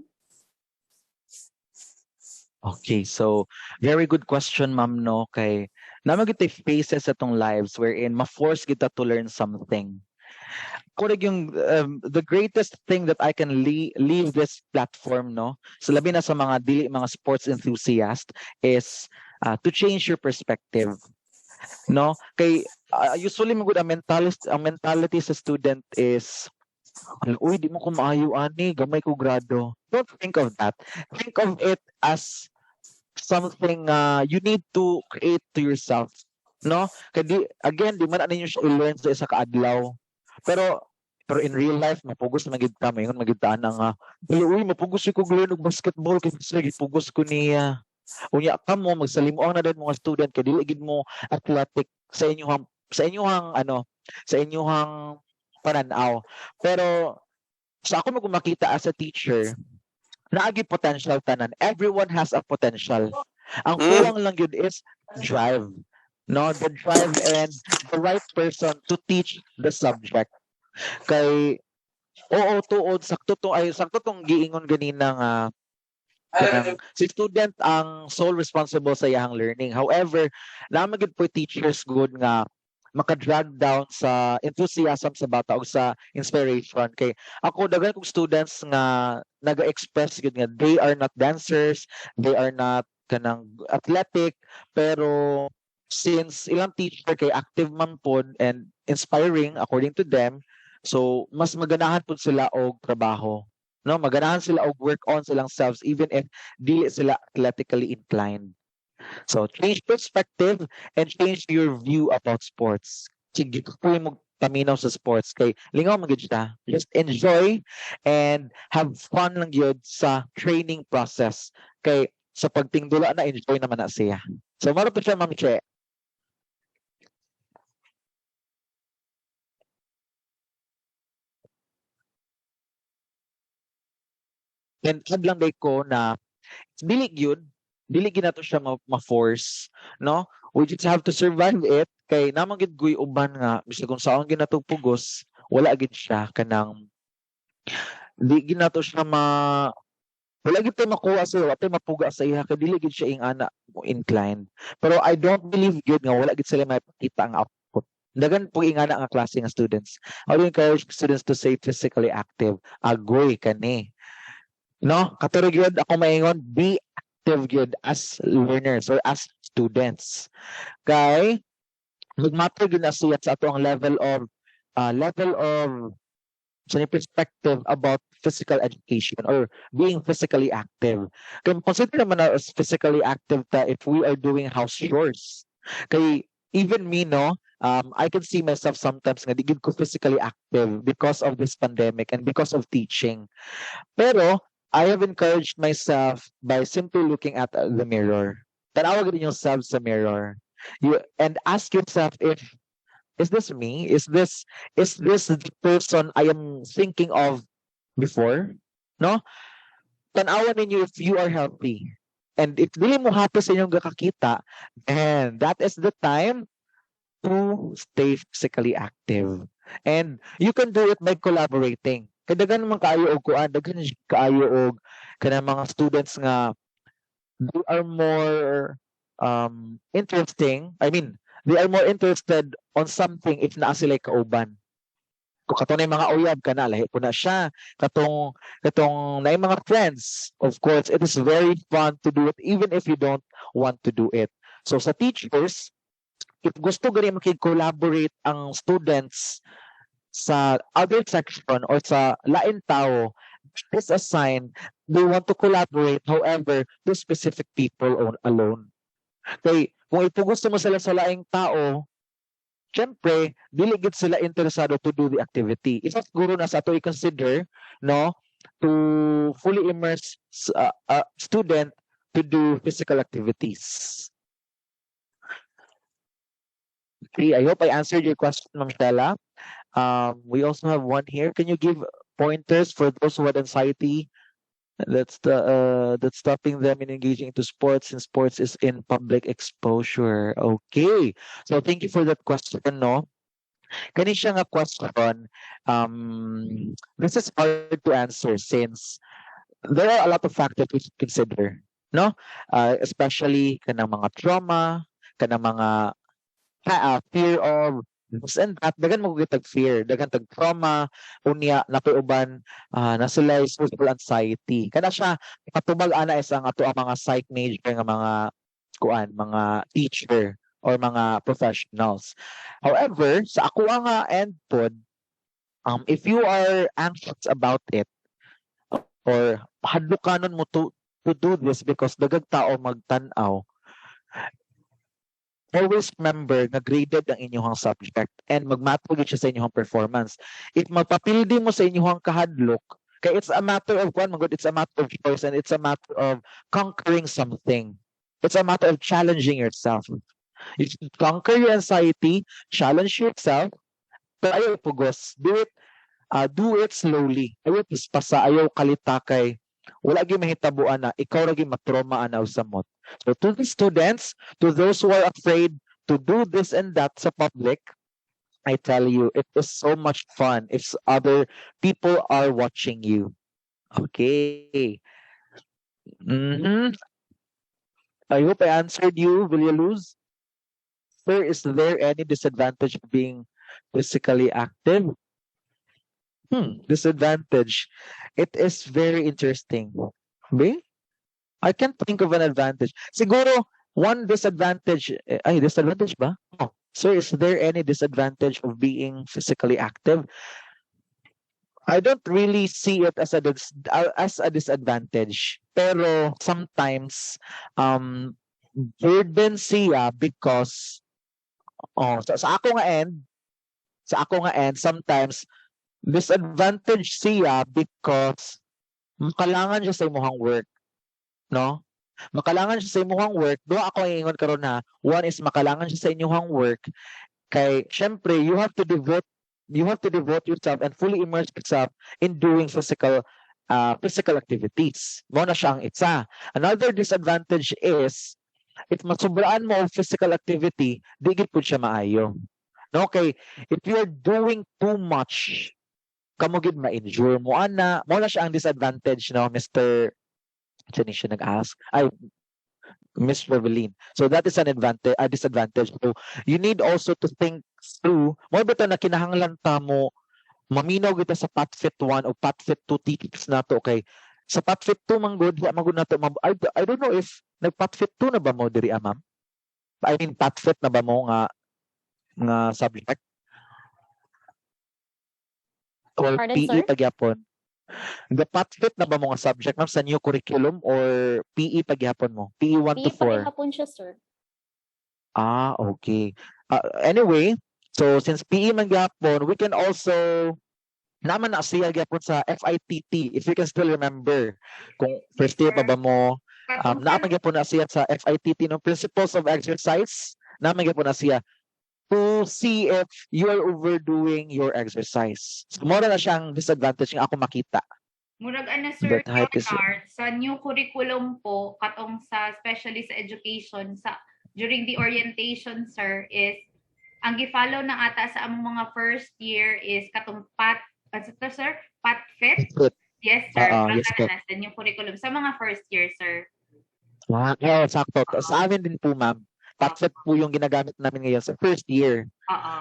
Okay, so very good question, ma'am, no? Kay naman kita faces atong lives wherein ma-force kita to learn something. Kurag yung the greatest thing that I can leave this platform, no? So labi na sa mga sports enthusiast is to change your perspective. No? Kay usually magud ang mentality sa student is uy, di mo ko maayo ani, gamay ko grado. Don't think of that. Think of it as something you need to create to yourself. No? Kaya again, di man ano yung siya i-learn sa isa kaadlaw. Pero in real life, mapugos na magid ta, mayon magid ta nga, uy, mapugos ko learn og basketball kay sige pugos ko niya. Unya ka mo magsalimuang na din mga student kay dili gid mo athletic sa inyong pananaw. Pero sa ako makita as a teacher, naagi potential tanan. Everyone has a potential. Ang kulang lang yun is drive. No, the drive and the right person to teach the subject. Kay tuod sakto tong giingon ganina nga si student ang sole responsible sa iyang learning. However, naman gid po teachers good nga maka-drag down sa enthusiasm sa bata o sa inspiration. Kay ako daghan kong students nga naga-express gud nga they are not dancers, they are not kanang athletic, pero since ilang teacher kay active man pod and inspiring according to them, so mas maganahan pud sila og trabaho. No, maganahan sila og work on silang selves even if dili sila athletically inclined. So change perspective and change your view about sports. Sige ko mo taminaw sa sports kay lingaw magid ta. Just enjoy and have fun lang gyud sa training process. Kay sa pagtingdula na enjoy naman na siya. So maro to siya, Ma'am Che. And add lang day ko na dili gyud nato siya ma-force, no? We just have to survive it kay namang gid guy uban nga bisag kung saon gid nato pugos, wala gid siya kanang di gid nato siya wala gid tayo makuha sa wala tayo mapuga sa iya kay dili gid siya ingana mo inclined. Pero I don't believe gid nga wala gid sila mapakita ang output. Dagan po ingana nga klase nga students. I would encourage students to stay physically active. Agoy kani. No, katulad gyud ako maingon, be active gyud as learners or as students. Kay magmatter gyud na siya sa ato ang level of sa perspective about physical education or being physically active. Kay consider naman na as physically active ta if we are doing house chores. Kay even me, no, I can see myself sometimes nga di gid ko physically active because of this pandemic and because of teaching. Pero I have encouraged myself by simply looking at the mirror. Tanawa gid yourself sa mirror. You and ask yourself if is this me? Is this the person I am thinking of before? No? Tanawa ninyo if you are healthy. And if dili mo happy sa inyong gakakita, and that is the time to stay physically active. And you can do it by collaborating. Kadagan naman kaayo og kuan, daghan kaayo og kanang mga students nga they are more interesting. I mean, they are more interested on something if naa sila kauban. Kung katunay mga uyab ka na, lahi po na siya. Katong na yung mga friends, of course, it is very fun to do it even if you don't want to do it. So sa teachers, if gusto gani makig-collaborate ang students sa other section or sa lain tao, it is a sign they want to collaborate, however, to specific people alone. Kay kung ipugusto mo sila sa laing tao, syempre, dili gid sila interesado to do the activity. Isa siguro na sa ato i-consider, no, to fully immerse a student to do physical activities. Okay, I hope I answered your question, Ma'am Stella. We also have one here. Can you give pointers for those who had anxiety that's stopping them in engaging into sports, and sports is in public exposure? Okay, so thank you for that question. No, kani siya nga question. This is hard to answer since there are a lot of factors we should consider. No, especially kanang mga trauma, kanang mga fear of this and that. Dagan mo gitag fear, dagan tag trauma, unya napiuban na sila social anxiety. Kana siya patubag ana is ang ato ang mga psych major nga mga kuan, mga teacher or mga professionals. However, sa ako nga end pod, if you are anxious about it or hadlukanon mo to do this because dagag tao magtan-aw, always remember na graded ang inyong subject and magmatter gid siya sa inyong performance. If magpapildi mo sa inyong kahadlok, kay it's a matter of it's a matter of choice and it's a matter of conquering something. It's a matter of challenging yourself. You should conquer your anxiety, challenge yourself, pero ayaw pugos. Do it slowly. Ayaw pispasa, ayaw kalitakay. Wala gyud mahitabuan na ikaw ra gyud matrauma ana usamot. So to the students, to those who are afraid to do this and that sa public, I tell you, it is so much fun if other people are watching you. Okay. I hope I answered you. Will you lose? Sir, is there any disadvantage of being physically active? Disadvantage. It is very interesting. Okay? I can't think of an advantage. Siguro, one disadvantage, disadvantage ba? Oh, sir, is there any disadvantage of being physically active? I don't really see it as a disadvantage. Pero sometimes, burden siya because, sa ako nga end, sometimes, disadvantage siya because makalangan siya sa imong work. No? Makalangan siya sa imong work. Do ako ang ingon karon na one is makalangan siya sa inyong work kay syempre you have to devote yourself and fully immerse yourself in doing physical activities. Mo na siya ang isa. Another disadvantage is if masubraan mo og physical activity, di gid pud siya maayo. No, okay, if you are doing too much, kamo gid ma-injure mo ana. Mo na siya ang disadvantage, no, Mr. Siya nag-ask. Miss Reveline. So that is a disadvantage. So you need also to think through, mo ba na kinahanglan ta mo maminaw kita sa PATFIT 1 o PATFIT 2 tickets na to, okay? Sa PATFIT 2 manggod na to, I don't know if nag-PATFIT 2 na ba mo diri ma'am? I mean PATFIT na ba mo nga subject? Or Pardon, PE sir? pagyapon. The PATFIT na ba mo nga subject ma'am sa new curriculum or PE pagyapon mo? PE 1 to 4? Pagkahapon siya, sir. Okay. Anyway, So since PE man gyapon, we can also naman na siya gyapon sa FITT, if you can still remember. Kung first year pa ba mo, naman gyapon na siya sa FITT no principles of exercise, naman gyapon na siya to see if you are overdoing your exercise. So, mura na siyang disadvantage nga ako makita. Murag ano, Sir But hype is- Leonard, sa new curriculum po, katong sa especially sa education, during the orientation, sir, is ang gi-follow na ata sa among mga first year is katong sir? Pat fit? Good. Yes, sir. Yes, po. Sa new curriculum. Sa mga first year, sir. Sakto. Sa amin din po, ma'am. Patfit po yung ginagamit namin ngayon sa first year.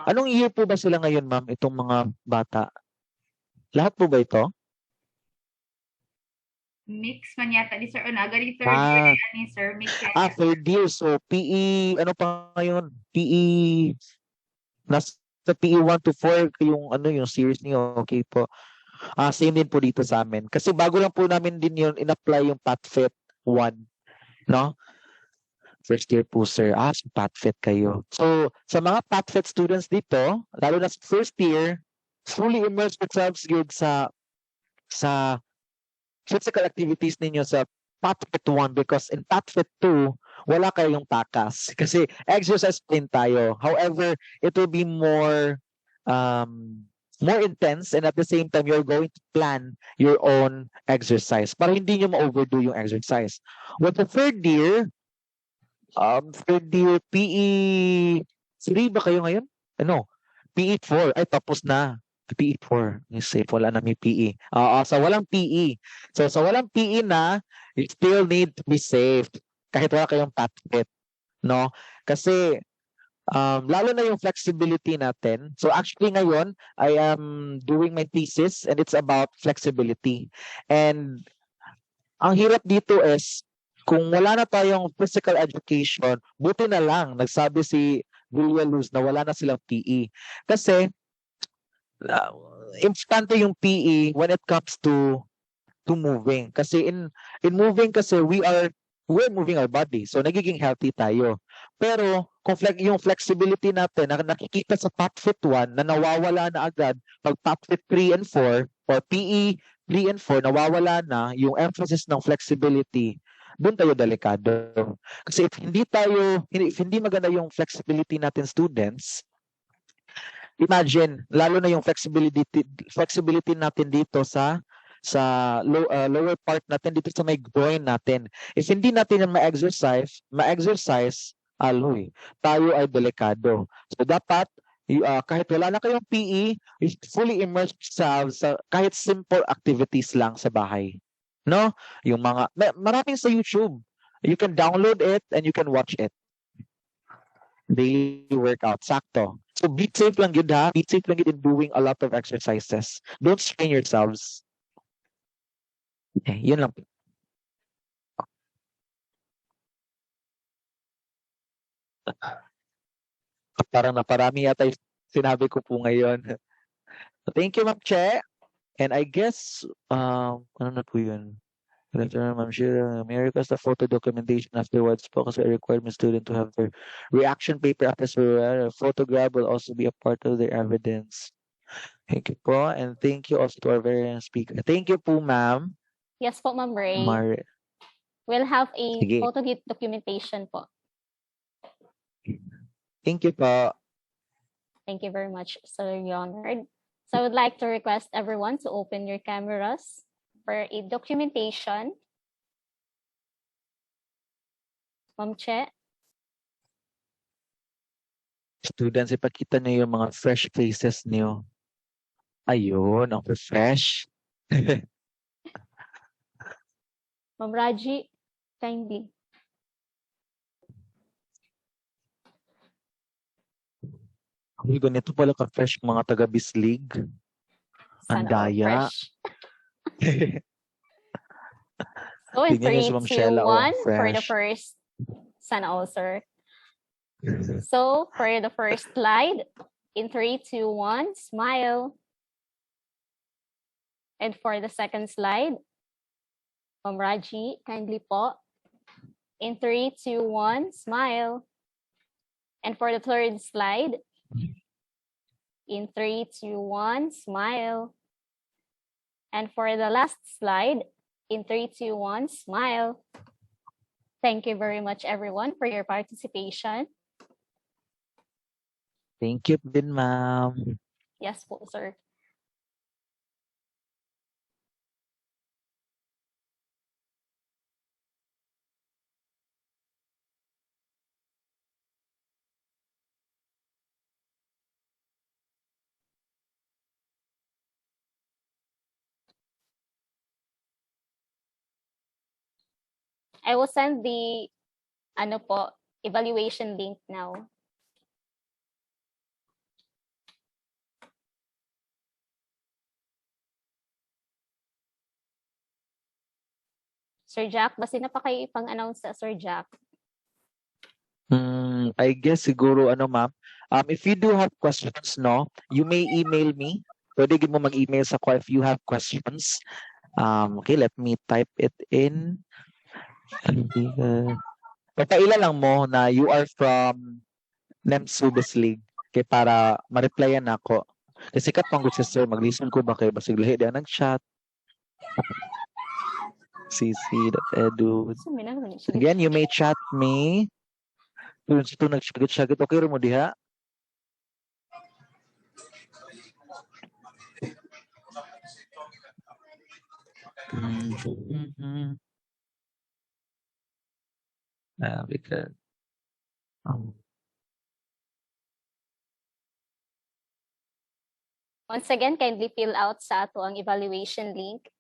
Anong year po ba sila ngayon, ma'am, itong mga bata? Lahat po ba ito? Mix man yata ni sir. Agad third year ni sir. Mix yata. Third year. So, PE, ano pa ngayon? PE, nasa PE 1 to 4, yung series niyo. Okay po. Same din po dito sa amin. Kasi bago lang po namin din yun, in-apply yung PatFit 1. No? First year po, sir. So PatFit kayo. So, sa mga PatFit students dito, lalo na sa first year, fully immerse yourselves good sa physical activities ninyo sa PatFit 1 because in PatFit 2, wala kayong takas. Kasi exercise din tayo. However, it will be more intense and at the same time, you're going to plan your own exercise para hindi nyo ma-overdo yung exercise. With the third year PE 3 ba kayo ngayon? PE 4. Ay, tapos na. PE 4. Safe, wala na may PE. So walang PE. So sa walang PE na, you still need to be safe. Kahit wala kayong PatFit. No? Kasi, lalo na yung flexibility natin. So actually ngayon, I am doing my thesis and it's about flexibility. And ang hirap dito is, kung wala na tayong physical education, buti na lang, nagsabi si Julia Luz na wala na silang PE. Kasi, importante yung PE when it comes to moving. Kasi in moving kasi, we're moving our body. So, nagiging healthy tayo. Pero, kung yung flexibility natin, na nakikita sa PatFit 1 na nawawala na agad, pag PatFit 3 and 4, or PE 3 and 4, nawawala na yung emphasis ng flexibility, doon tayo delikado. Kasi if hindi maganda yung flexibility natin students, imagine, lalo na yung flexibility natin dito sa lower part natin, dito sa may groin natin. If hindi natin yan ma-exercise, tayo ay delikado. So dapat, kahit wala na kayong PE, you fully immerse yourselves sa kahit simple activities lang sa bahay. No? Yung maraming sa YouTube. You can download it and you can watch it. Daily workout. Sakto. So be safe lang yun, ha? Be safe lang yun in doing a lot of exercises. Don't strain yourselves. Yun lang. Parang naparami yata yung sinabi ko po ngayon. Thank you, Ma'am Che. And I guess, ano na po yun? Good afternoon, Ma'am Shira. May I request a photo documentation afterwards because I require my student to have their reaction paper after a photograph will also be a part of their evidence. Thank you po. And thank you also to our very speaker. Thank you po, ma'am. Yes po, Ma'am Ray. We'll have a Sige. photo documentation po. Thank you po. Thank you very much, Sir Leonard. So I would like to request everyone to open your cameras for a documentation. Ma'am Che. Students, ipakita niyo yung mga fresh faces niyo. Ayun, ang fresh. Ma'am Raji, kindly. Uy, ganito pala ka-fresh mga taga Bislig. Ang Sana all daya. fresh. So in Tingnan niyo 3, si Ma'am 2, Shella, oh, 1 for the fresh. first. Sana all, sir. So for the first slide, in 3, 2, 1, smile. And for the second slide, Ma'am Raji, kindly po. In 3, 2, 1, smile. And for the third slide, In 3, 2, 1, smile. And for the last slide, in 3, 2, 1, smile. Thank you very much, everyone, for your participation. Thank you din, ma'am. Yes po, sir. I will send the evaluation link now. Sir Jack, basi na pa kayo ipang-announce sa Sir Jack. I guess siguro ma'am. If you do have questions, no, you may email me. Pwede gid mo mag-email sa ko if you have questions. Okay, let me type it in. Papaila lang mo na you are from NEMSU Bislig kay para ma-replyan ako. Kasi kat pang si sir, mag-listen ko ba kayo basig lahi di nag-chat. cc.edu. Again, you may chat me. Ito nag-shagit-shagit. Okay rin mo diha? Because Once again, kindly fill out sa ato ang evaluation link.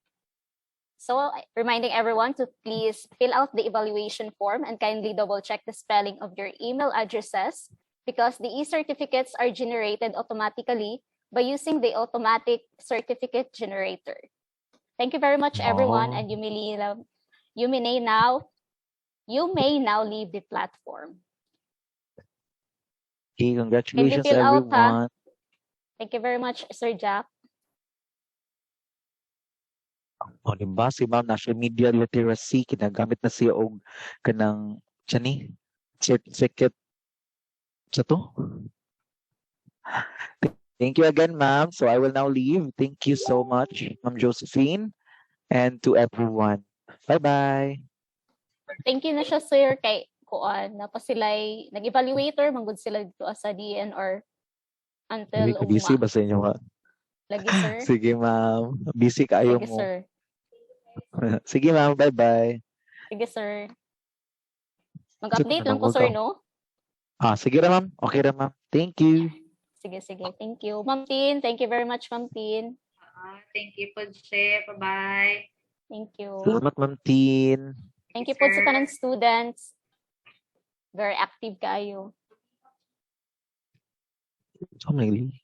So, reminding everyone to please fill out the evaluation form and kindly double check the spelling of your email addresses because the e-certificates are generated automatically by using the automatic certificate generator. Thank you very much, everyone, and you may now leave the platform. Okay, congratulations, fill out, everyone. Thank you very much, Sir Jack. O, diba? Si Ma'am National Media Literacy, kinagamit na siya og kanang certificate sa to. Thank you again, ma'am. So I will now leave. Thank you so much, Ma'am Josephine, and to everyone. Bye-bye. Thank you na siya, sir, kay kuan na pa sila'y nag-evaluator, manggod sila dito sa DNR until Busy ba sa inyo, ma'am? Lagi, sir. Sige, ma'am. Busy kayo Sige, mo. sir. Sige, ma'am. Bye-bye. Sige, sir. Mag-update lang po, sir, no? Sige na, ma'am. Okay na, ma'am. Thank you. Sige. Thank you. Ma'am Tin, thank you very much, Ma'am Tin. Thank you po, Che. Bye-bye. Thank you. Salamat, Ma'am Tin. Thank you po sa tanang students. Very active kayo. So, leave.